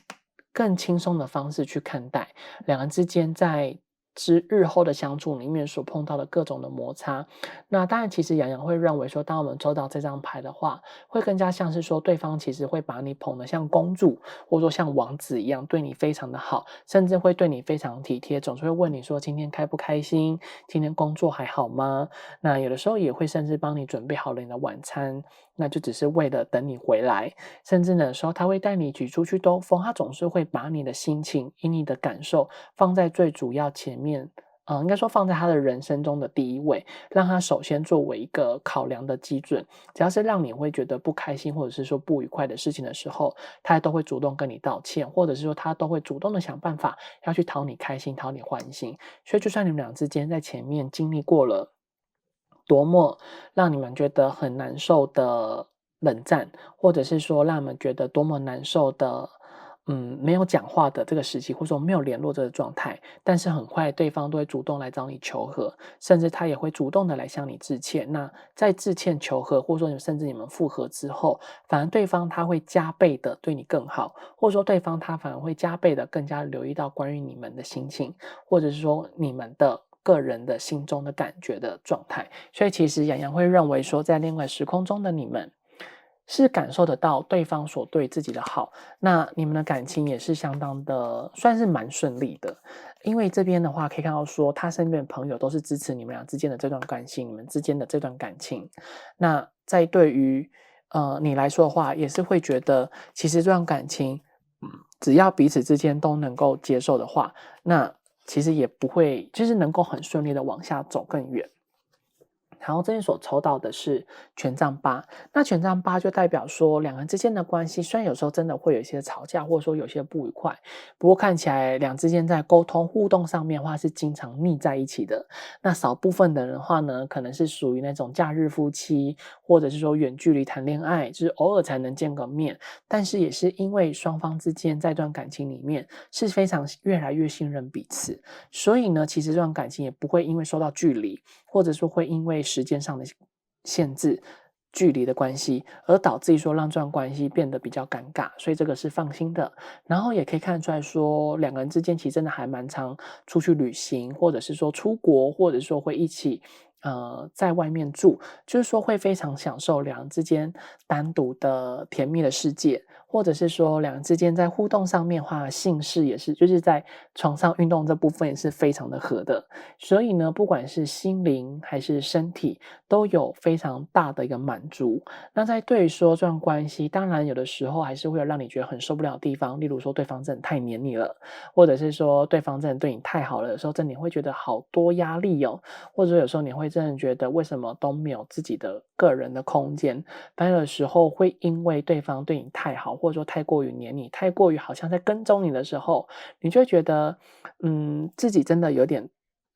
更轻松的方式去看待两人之间在日后的相处里面所碰到的各种的摩擦。那当然，其实洋洋会认为说，当我们抽到这张牌的话，会更加像是说，对方其实会把你捧得像公主，或者说像王子一样，对你非常的好，甚至会对你非常体贴，总是会问你说今天开不开心，今天工作还好吗？那有的时候也会甚至帮你准备好了你的晚餐，那就只是为了等你回来。甚至呢，有时候他会带你一起出去兜风，他总是会把你的心情、以你的感受放在最主要前面，应该说放在他的人生中的第一位，让他首先作为一个考量的基准。只要是让你会觉得不开心，或者是说不愉快的事情的时候，他都会主动跟你道歉，或者是说他都会主动的想办法要去讨你开心、讨你欢心。所以就算你们俩之间在前面经历过了多么让你们觉得很难受的冷战，或者是说让你们觉得多么难受的，没有讲话的这个时期，或者说没有联络这个状态，但是很快对方都会主动来找你求和，甚至他也会主动的来向你致歉。那在致歉求和，或者说甚至你们复合之后，反而对方他会加倍的对你更好，或者说对方他反而会加倍的更加留意到关于你们的心情，或者是说你们的个人的心中的感觉的状态。所以其实洋洋会认为说，在另外时空中的你们，是感受得到对方所对自己的好，那你们的感情也是相当的，算是蛮顺利的。因为这边的话可以看到说，他身边的朋友都是支持你们俩之间的这段关系，你们之间的这段感情。那在对于你来说的话，也是会觉得其实这段感情，只要彼此之间都能够接受的话，那其实也不会，就是能够很顺利的往下走更远。然后这边所抽到的是权杖八，那权杖八就代表说两个人之间的关系，虽然有时候真的会有一些吵架，或者说有些不愉快，不过看起来两之间在沟通互动上面的话是经常腻在一起的。那少部分的人的话呢，可能是属于那种假日夫妻，或者是说远距离谈恋爱，就是偶尔才能见个面，但是也是因为双方之间在一段感情里面是非常越来越信任彼此，所以呢，其实这段感情也不会因为受到距离，或者说会因为时间上的限制、距离的关系，而导致于说让这段关系变得比较尴尬，所以这个是放心的。然后也可以看得出来说，两个人之间其实真的还蛮常出去旅行，或者是说出国，或者说会一起在外面住，就是说会非常享受两人之间单独的甜蜜的世界。或者是说两人之间在互动上面的话，性事也是，就是在床上运动这部分也是非常的合的。所以呢，不管是心灵还是身体，都有非常大的一个满足。那在对于说这段关系，当然有的时候还是会有让你觉得很受不了的地方，例如说对方真的太黏你了，或者是说对方真的对你太好了，有时候真的你会觉得好多压力哦，或者说有时候你会真的觉得为什么都没有自己的个人的空间，反正有时候会因为对方对你太好，或者说太过于黏你，太过于好像在跟踪你的时候，你就会觉得，自己真的有点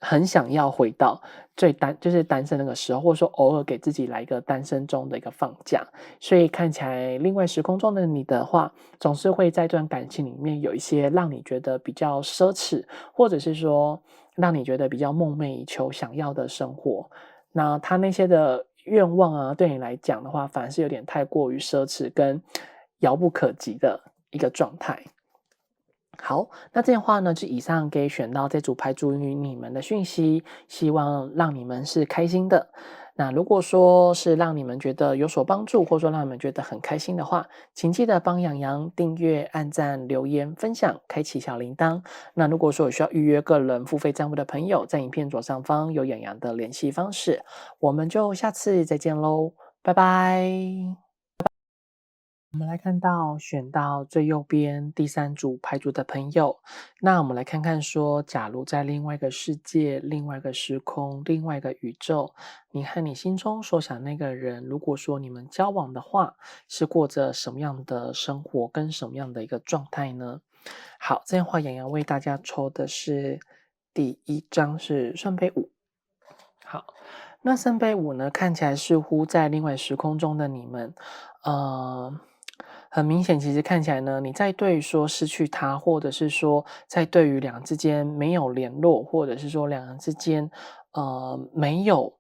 很想要回到就是单身那个时候，或者说偶尔给自己来一个单身中的一个放假。所以看起来另外时空中的你的话，总是会在这段感情里面有一些让你觉得比较奢侈，或者是说让你觉得比较梦寐以求想要的生活。那他那些的愿望啊，对你来讲的话，反而是有点太过于奢侈跟遥不可及的一个状态。好，那这样的话呢，就以上给选到这组牌主于你们的讯息，希望让你们是开心的。那如果说是让你们觉得有所帮助，或者说让你们觉得很开心的话，请记得帮洋洋订阅、按赞、留言、分享、开启小铃铛。那如果说有需要预约个人付费账户的朋友，在影片左上方有洋洋的联系方式。我们就下次再见喽，拜拜。我们来看到选到最右边第三组牌组的朋友，那我们来看看说，假如在另外一个世界、另外一个时空、另外一个宇宙，你和你心中所想那个人，如果说你们交往的话，是过着什么样的生活跟什么样的一个状态呢？好，这样的话，洋洋为大家抽的是第一张是圣杯五。好，那圣杯五呢，看起来似乎在另外时空中的你们，呃，很明显，其实看起来呢，你在对于说失去他，或者是说在对于两人之间没有联络，或者是说两人之间没有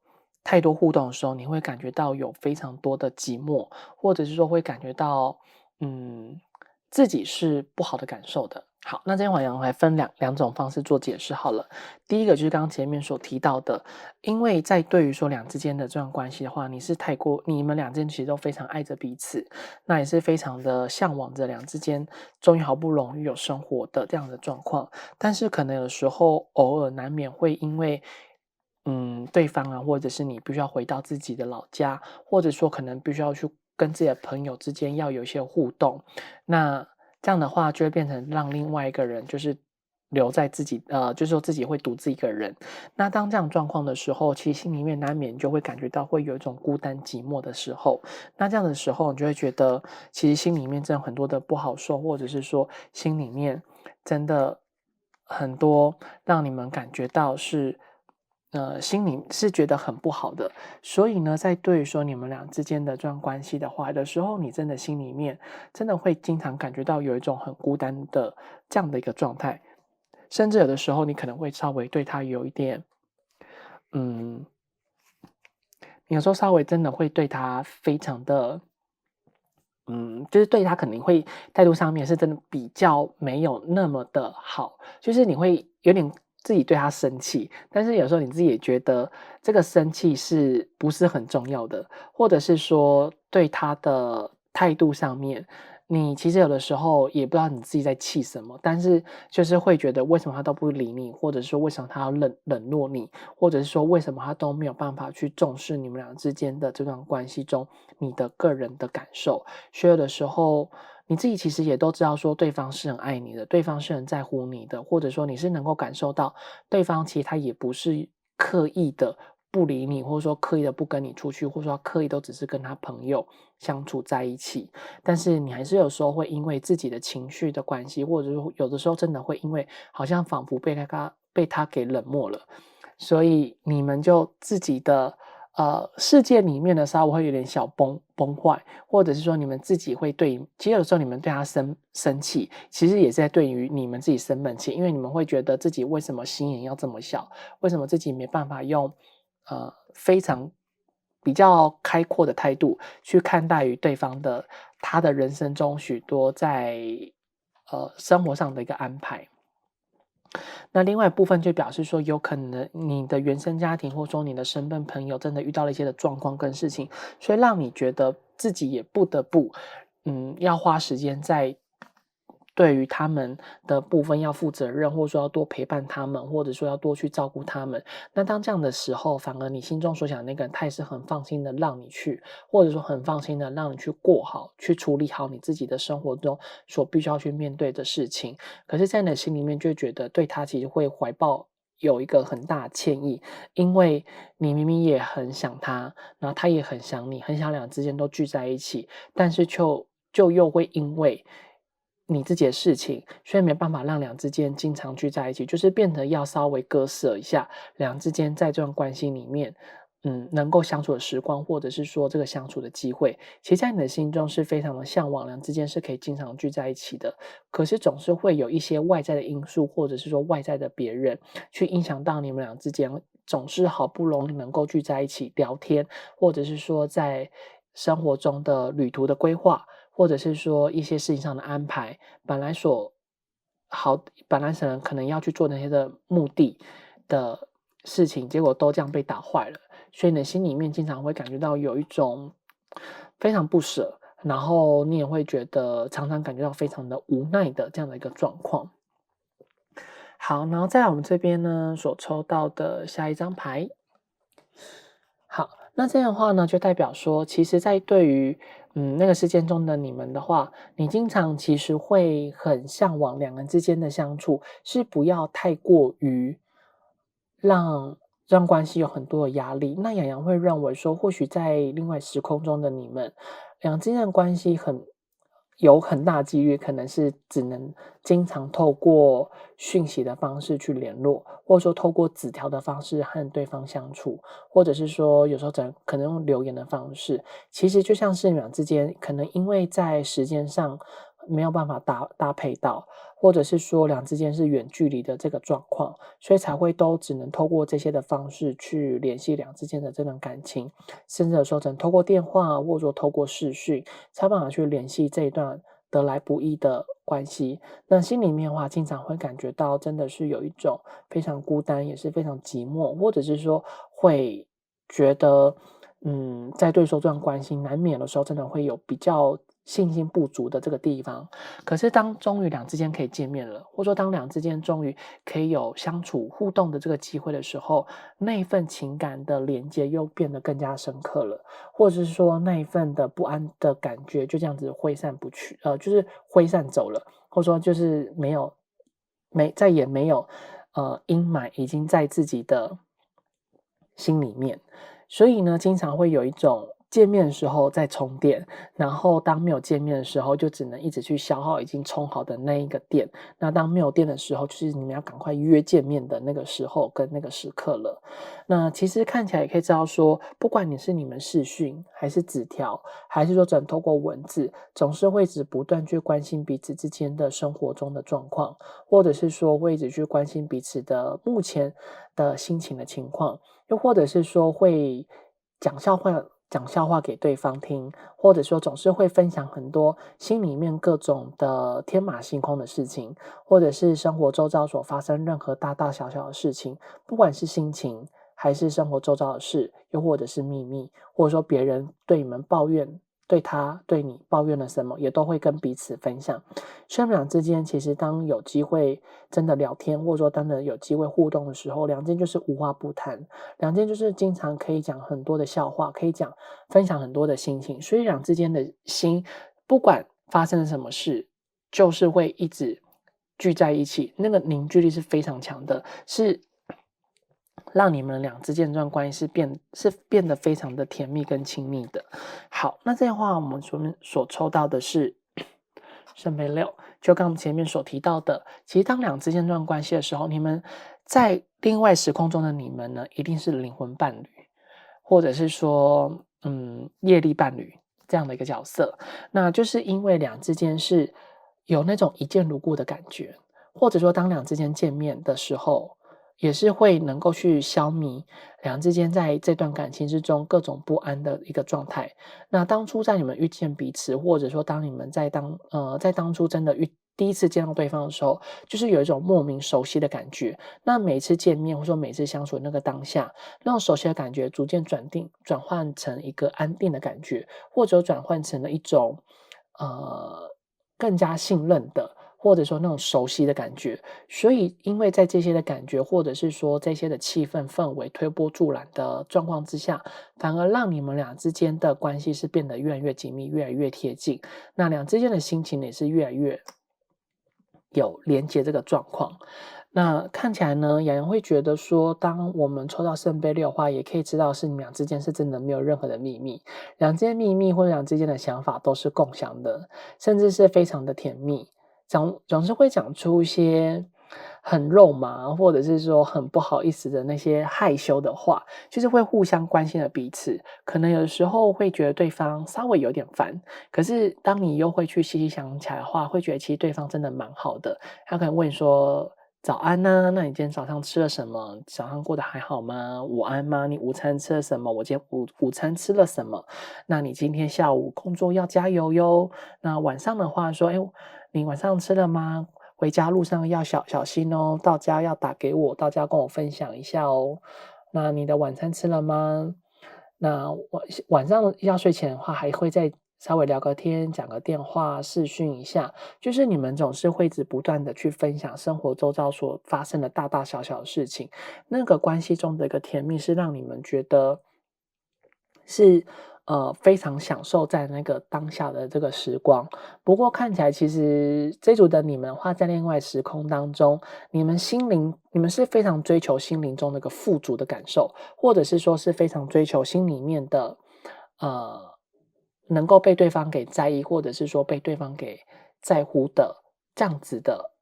太多互动的时候，你会感觉到有非常多的寂寞，或者是说会感觉到嗯自己是不好的感受的。好，那这边我来分两种方式做解释好了。第一个就是刚刚前面所提到的，因为在对于说两之间的这段关系的话，你们俩之间其实都非常爱着彼此，那也是非常的向往着两之间终于好不容易有生活的这样的状况。但是可能有时候偶尔难免会因为对方啊，或者是你必须要回到自己的老家，或者说可能必须要去跟自己的朋友之间要有一些互动，那这样的话就会变成让另外一个人就是留在自己就是说自己会独自一个人。那当这样状况的时候，其实心里面难免就会感觉到会有一种孤单寂寞的时候。那这样的时候，你就会觉得其实心里面真的很多的不好受，或者是说心里面真的很多让你们感觉到是心里是觉得很不好的。所以呢，在对于说你们俩之间的这段关系的话，有的时候你真的心里面真的会经常感觉到有一种很孤单的这样的一个状态，甚至有的时候你可能会稍微对他有一点，嗯，你有时候稍微真的会对他非常的就是对他可能会态度上面是真的比较没有那么的好，就是你会有点自己对他生气，但是有时候你自己也觉得这个生气是不是很重要的，或者是说对他的态度上面，你其实有的时候也不知道你自己在气什么，但是就是会觉得为什么他都不理你，或者说为什么他要冷落你，或者是说为什么他都没有办法去重视你们俩之间的这段关系中你的个人的感受。所以有的时候你自己其实也都知道说对方是很爱你的，对方是很在乎你的，或者说你是能够感受到对方其实他也不是刻意的不理你，或者说刻意的不跟你出去，或者说刻意都只是跟他朋友相处在一起。但是你还是有时候会因为自己的情绪的关系，或者说有的时候真的会因为好像仿佛被他给冷漠了，所以你们就自己的世界里面的稍微会有点小崩坏，或者是说你们自己会其实有的时候你们对他生气，其实也是在对于你们自己生闷气，因为你们会觉得自己为什么心眼要这么小，为什么自己没办法用非常比较开阔的态度去看待于对方他的人生中许多在生活上的一个安排。那另外一部分就表示说，有可能你的原生家庭或者说你的身边朋友真的遇到了一些的状况跟事情，所以让你觉得自己也不得不，要花时间在对于他们的部分要负责任，或者说要多陪伴他们，或者说要多去照顾他们。那当这样的时候，反而你心中所想的那个人，他也是很放心的让你去，或者说很放心的让你去过好，去处理好你自己的生活中所必须要去面对的事情。可是在你的心里面就会觉得对他其实会怀抱有一个很大的歉意，因为你明明也很想他，然后他也很想你，很想两个之间都聚在一起，但是就又会因为你自己的事情，所以没办法让两之间经常聚在一起，就是变得要稍微割舍一下两之间在这段关系里面，能够相处的时光，或者是说这个相处的机会，其实在你的心中是非常的向往，两之间是可以经常聚在一起的。可是总是会有一些外在的因素，或者是说外在的别人，去影响到你们俩之间，总是好不容易能够聚在一起聊天，或者是说在生活中的旅途的规划，或者是说一些事情上的安排，本来所本来可能要去做那些的目的的事情，结果都这样被打坏了。所以你的心里面经常会感觉到有一种非常不舍，然后你也会觉得常常感觉到非常的无奈的这样的一个状况。好，然后在我们这边呢，所抽到的下一张牌，好，那这样的话呢，就代表说，其实在对于那个事件中的你们的话，你经常其实会很向往两人之间的相处，是不要太过于让关系有很多的压力。那洋洋会认为说，或许在另外时空中的你们，两之间的关系有很大几率可能是只能经常透过讯息的方式去联络，或者说透过纸条的方式和对方相处，或者是说有时候可能用留言的方式。其实就像是你们俩之间可能因为在时间上没有办法搭配到，或者是说两之间是远距离的这个状况，所以才会都只能透过这些的方式去联系两之间的这段感情，甚至有时候只能透过电话或者说透过视讯，才有办法去联系这一段得来不易的关系。那心里面的话，经常会感觉到真的是有一种非常孤单，也是非常寂寞，或者是说会觉得，在对说这段关系难免的时候，真的会有比较信心不足的这个地方。可是当终于两之间可以见面了，或者说当两之间终于可以有相处互动的这个机会的时候，那一份情感的连接又变得更加深刻了，或者是说那一份的不安的感觉就这样子挥散不去，就是挥散走了，或者说就是再也没有阴霾已经在自己的心里面。所以呢，经常会有一种见面的时候在充电，然后当没有见面的时候，就只能一直去消耗已经充好的那一个电。那当没有电的时候，就是你们要赶快约见面的那个时候跟那个时刻了。那其实看起来也可以知道说，不管你们视讯，还是纸条，还是说只能透过文字，总是会一直不断去关心彼此之间的生活中的状况，或者是说会一直去关心彼此的目前的心情的情况。又或者是说会讲笑话给对方听，或者说总是会分享很多心里面各种的天马行空的事情，或者是生活周遭所发生任何大大小小的事情，不管是心情还是生活周遭的事，又或者是秘密，或者说别人对你们抱怨对他对你抱怨了什么，也都会跟彼此分享。所以你们俩之间其实当有机会真的聊天，或者说真的有机会互动的时候，两间就是无话不谈，两间就是经常可以讲很多的笑话，可以分享很多的心情，所以两之间的心不管发生了什么事，就是会一直聚在一起，那个凝聚力是非常强的，是让你们俩之间这段关系是变得非常的甜蜜跟亲密的。好，那这样的话，我们所抽到的是圣杯六，就刚前面所提到的，其实当两之间这段关系的时候，你们在另外时空中的你们呢，一定是灵魂伴侣，或者是说，业力伴侣这样的一个角色。那就是因为两之间是有那种一见如故的感觉，或者说当两之间见面的时候，也是会能够去消弭两之间在这段感情之中各种不安的一个状态。那当初在你们遇见彼此，或者说当你们在当初真的第一次见到对方的时候，就是有一种莫名熟悉的感觉。那每次见面或者说每次相处的那个当下，那种熟悉的感觉逐渐转换成一个安定的感觉，或者转换成了一种更加信任的，或者说那种熟悉的感觉。所以因为在这些的感觉，或者是说这些的气氛围推波助澜的状况之下，反而让你们俩之间的关系是变得越来越紧密，越来越贴近。那俩之间的心情也是越来越有连接这个状况。那看起来呢，雅洋会觉得说，当我们抽到圣杯六的话，也可以知道是你们俩之间是真的没有任何的秘密，两之间秘密或者两之间的想法都是共享的，甚至是非常的甜蜜，总是会讲出一些很肉麻，或者是说很不好意思的那些害羞的话，就是会互相关心了彼此。可能有的时候会觉得对方稍微有点烦，可是当你又会去细细想起来的话，会觉得其实对方真的蛮好的。他可能问你说早安呐、那你今天早上吃了什么？早上过得还好吗？午安吗？你午餐吃了什么？我今天午餐吃了什么？那你今天下午工作要加油哟。那晚上的话说，哎，你晚上吃了吗？回家路上要小心哦，到家要打给我，到家跟我分享一下哦。那你的晚餐吃了吗？那晚上要睡前的话，还会再稍微聊个天，讲个电话，视讯一下。就是你们总是会一直不断的去分享生活周遭所发生的大大小小的事情，那个关系中的一个甜蜜是让你们觉得是非常享受在那个当下的这个时光。不过看起来其实这组的你们话在另外时空当中，你们是非常追求心灵中那个富足的感受，或者是说是非常追求心里面的呃能够被对方给在意，或者是说被对方给在乎的这样子的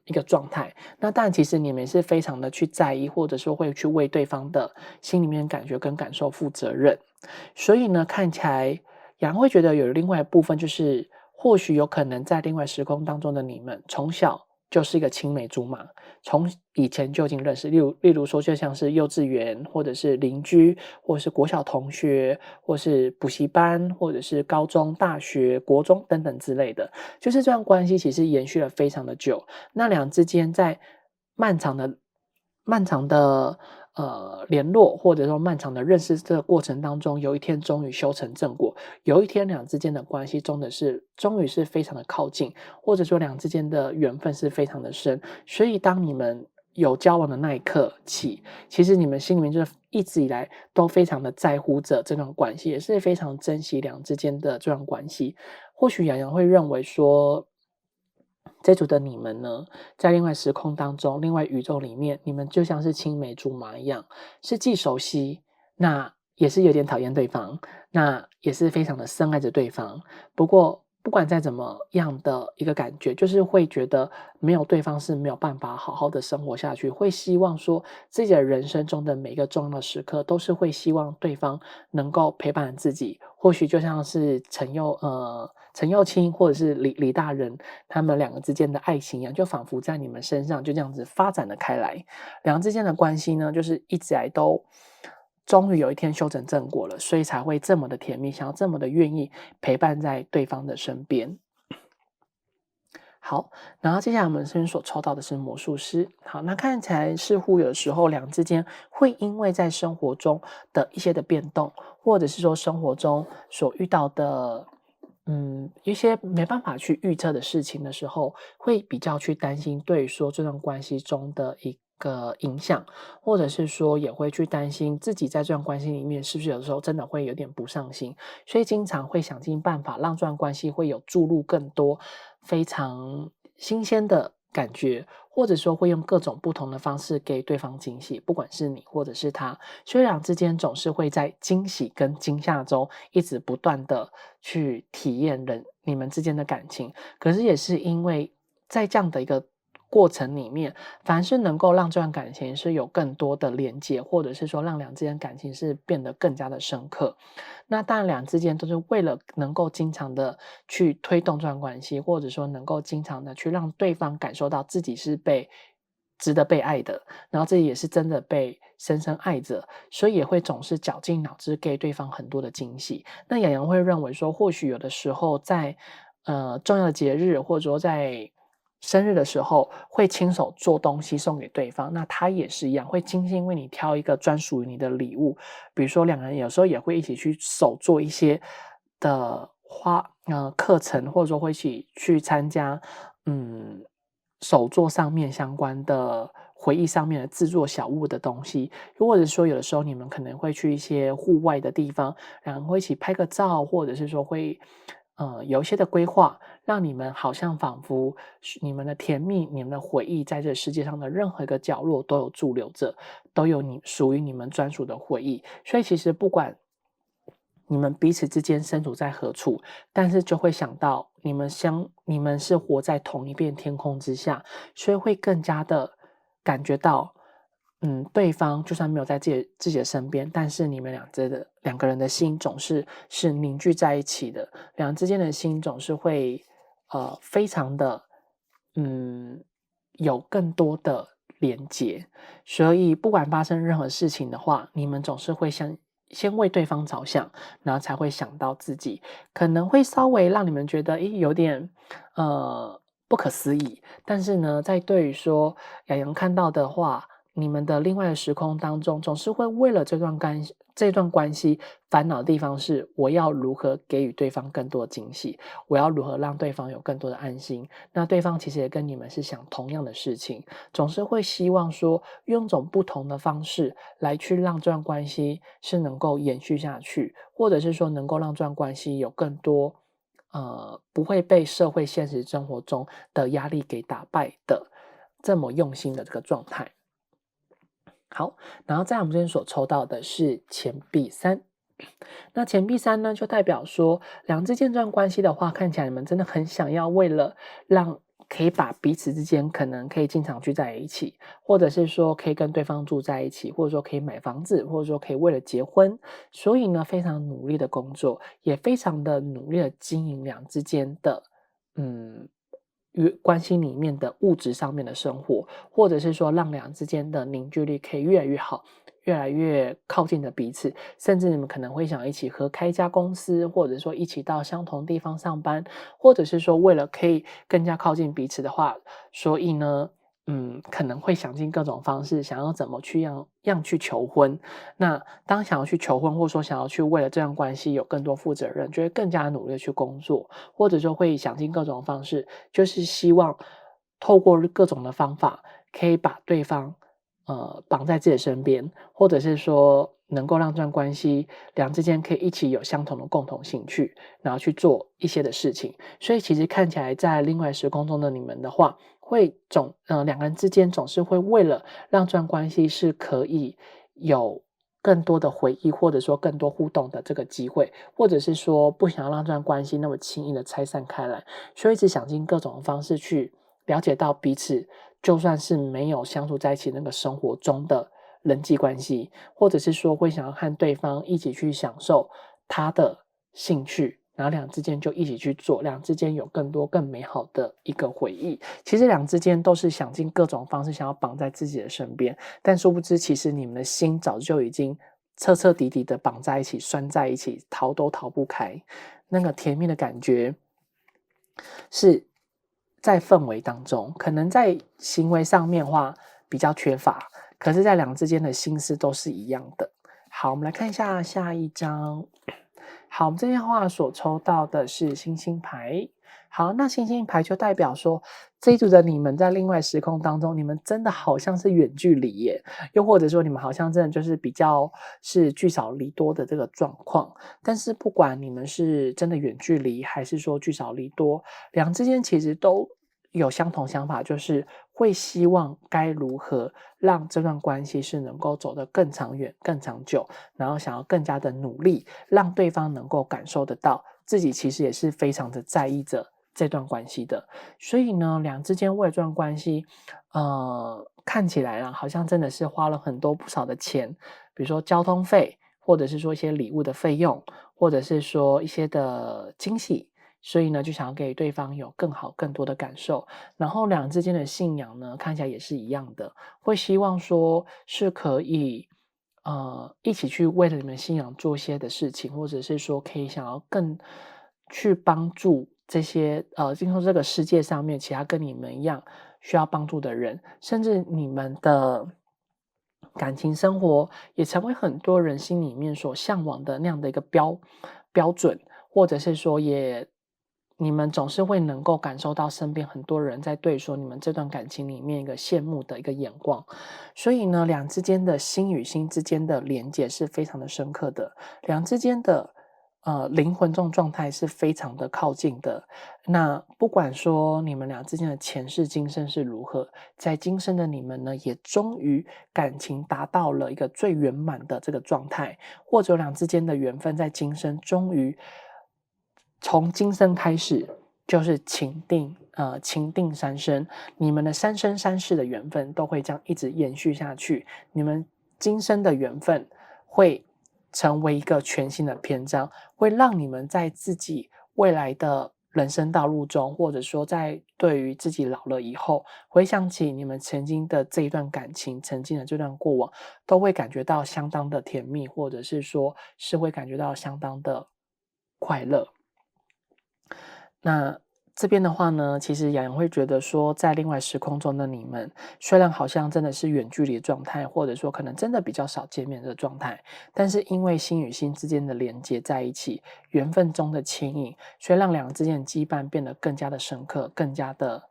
一个状态。那当然其实你们是非常的去在意，或者说会去为对方的心里面感觉跟感受负责任。所以呢，看起来杨会觉得有另外一部分，就是或许有可能在另外时空当中的你们，从小就是一个青梅竹马，从以前就已经认识。例如说，就像是幼稚园，或者是邻居，或者是国小同学，或是补习班，或者是高中、大学、国中等等之类的。就是这段关系其实延续了非常的久，那俩之间在漫长的联络，或者说漫长的认识这个过程当中，有一天终于修成正果，有一天俩之间的关系终于是非常的靠近，或者说俩之间的缘分是非常的深。所以当你们有交往的那一刻起，其实你们心里面就是一直以来都非常的在乎着这段关系，也是非常珍惜两之间的这段关系。或许洋洋会认为说，这组的你们呢，在另外时空当中，另外宇宙里面，你们就像是青梅竹马一样，是既熟悉，那也是有点讨厌对方，那也是非常的深爱着对方。不过，不管再怎么样的一个感觉，就是会觉得没有对方是没有办法好好的生活下去，会希望说自己的人生中的每一个重要的时刻，都是会希望对方能够陪伴自己。或许就像是陈幼卿或者是李大人他们两个之间的爱情一样，就仿佛在你们身上就这样子发展了开来。两个之间的关系呢，就是一直来都终于有一天修成正果了，所以才会这么的甜蜜，想要这么的愿意陪伴在对方的身边。好，然后接下来我们这边所抽到的是魔术师。好，那看起来似乎有时候两之间会因为在生活中的一些的变动，或者是说生活中所遇到的一些没办法去预测的事情的时候，会比较去担心对于说这段关系中的一个影响，或者是说也会去担心自己在这段关系里面是不是有时候真的会有点不上心，所以经常会想尽办法让这段关系会有注入更多非常新鲜的感觉，或者说会用各种不同的方式给对方惊喜，不管是你或者是他，所以两之间总是会在惊喜跟惊吓中一直不断的去体验你们之间的感情。可是也是因为在这样的一个过程里面，凡是能够让这段感情是有更多的连接，或者是说让两之间感情是变得更加的深刻。那当然两之间都是为了能够经常的去推动这段关系，或者说能够经常的去让对方感受到自己是值得被爱的，然后自己也是真的被深深爱着，所以也会总是绞尽脑汁给对方很多的惊喜。那洋洋会认为说，或许有的时候在重要的节日，或者说在生日的时候，会亲手做东西送给对方。那他也是一样，会精心为你挑一个专属于你的礼物。比如说，两个人有时候也会一起去手做一些的课程，或者说会一起去参加嗯手作上面相关的回忆上面的制作小物的东西，或者说有的时候你们可能会去一些户外的地方，然后会一起拍个照，或者是说会有一些的规划，让你们好像仿佛是你们的甜蜜、你们的回忆，在这世界上的任何一个角落都有驻留着，都有属于你们专属的回忆。所以其实不管你们彼此之间身处在何处，但是就会想到你们是活在同一片天空之下，所以会更加的感觉到，对方就算没有在自己的身边，但是你们两个人的心总是凝聚在一起的，两人之间的心总是会非常的有更多的连结，所以不管发生任何事情的话，你们总是会先为对方着想，然后才会想到自己，可能会稍微让你们觉得，诶，有点不可思议。但是呢，在对于说洋洋看到的话，你们的另外的时空当中，总是会为了这段关系烦恼的地方是，我要如何给予对方更多的惊喜，我要如何让对方有更多的安心。那对方其实也跟你们是想同样的事情，总是会希望说用种不同的方式来去让这段关系是能够延续下去，或者是说能够让这段关系有更多不会被社会现实生活中的压力给打败的这么用心的这个状态。好，然后在我们这边所抽到的是钱币三。那钱币三呢，就代表说，两之间这段关系的话，看起来你们真的很想要为了让可以把彼此之间可能可以经常聚在一起，或者是说可以跟对方住在一起，或者说可以买房子，或者说可以为了结婚，所以呢，非常努力的工作，也非常的努力的经营两之间的嗯与关系里面的物质上面的生活，或者是说让两之间的凝聚力可以越来越好，越来越靠近的彼此，甚至你们可能会想一起合开一家公司，或者说一起到相同地方上班，或者是说为了可以更加靠近彼此的话，所以呢，可能会想尽各种方式，想要怎么去求婚。那当想要去求婚，或者说想要去为了这段关系有更多负责任，就会更加努力地去工作，或者说会想尽各种方式，就是希望透过各种的方法，可以把对方绑在自己的身边，或者是说能够让这段关系两之间可以一起有相同的共同兴趣，然后去做一些的事情。所以其实看起来在另外时空中的你们的话，两个人之间总是会为了让这段关系是可以有更多的回忆，或者说更多互动的这个机会，或者是说不想要让这段关系那么轻易的拆散开来，所以一直想尽各种方式去了解到彼此，就算是没有相处在一起那个生活中的人际关系，或者是说会想要和对方一起去享受他的兴趣，然后两之间就一起去做，两之间有更多更美好的一个回忆。其实两之间都是想尽各种方式想要绑在自己的身边，但殊不知其实你们的心早就已经彻彻底底的绑在一起，拴在一起，逃都逃不开。那个甜蜜的感觉是在氛围当中，可能在行为上面的话比较缺乏，可是在两之间的心思都是一样的。好，我们来看一下下一张。好，我们这边的话所抽到的是星星牌。好，那星星牌就代表说，这一组的你们在另外时空当中，你们真的好像是远距离耶，又或者说你们好像真的就是比较是聚少离多的这个状况。但是不管你们是真的远距离，还是说聚少离多，两之间其实都有相同想法，就是会希望该如何让这段关系是能够走得更长远、更长久，然后想要更加的努力，让对方能够感受得到自己其实也是非常的在意着这段关系的。所以呢，两之间为了这段关系，看起来啊，好像真的是花了很多不少的钱，比如说交通费，或者是说一些礼物的费用，或者是说一些的惊喜。所以呢，就想要给对方有更好、更多的感受。然后两人之间的信仰呢，看起来也是一样的，会希望说是可以，一起去为了你们信仰做一些的事情，或者是说可以想要更去帮助这些听说这个世界上面其他跟你们一样需要帮助的人，甚至你们的感情生活也成为很多人心里面所向往的那样的一个标准，或者是说你们总是会能够感受到身边很多人在对说你们这段感情里面一个羡慕的一个眼光，所以呢，两之间的心与心之间的连接是非常的深刻的，两之间的灵魂这种状态是非常的靠近的。那不管说你们俩之间的前世今生是如何，在今生的你们呢，也终于感情达到了一个最圆满的这个状态，或者俩之间的缘分在今生终于从今生开始就是情定三生，你们的三生三世的缘分都会这样一直延续下去，你们今生的缘分会成为一个全新的篇章，会让你们在自己未来的人生道路中，或者说在对于自己老了以后，回想起你们曾经的这一段感情，曾经的这段过往，都会感觉到相当的甜蜜，或者是说是会感觉到相当的快乐。那这边的话呢，其实洋洋会觉得说，在另外时空中的你们，虽然好像真的是远距离的状态，或者说可能真的比较少见面的状态，但是因为心与心之间的连接在一起，缘分中的牵引，所以让两人之间的羁绊变得更加的深刻，更加的，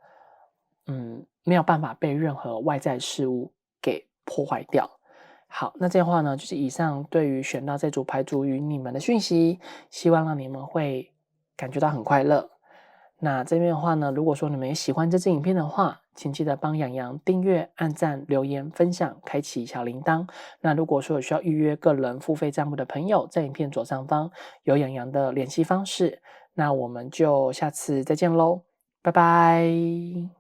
没有办法被任何外在事物给破坏掉。好，那这样的话呢，就是以上对于选到这组牌组与你们的讯息，希望让你们会感觉到很快乐。那这边的话呢，如果说你们也喜欢这支影片的话，请记得帮洋洋订阅、按赞、留言、分享、开启小铃铛。那如果说有需要预约个人付费账目的朋友，在影片左上方有洋洋的联系方式。那我们就下次再见喽，拜拜。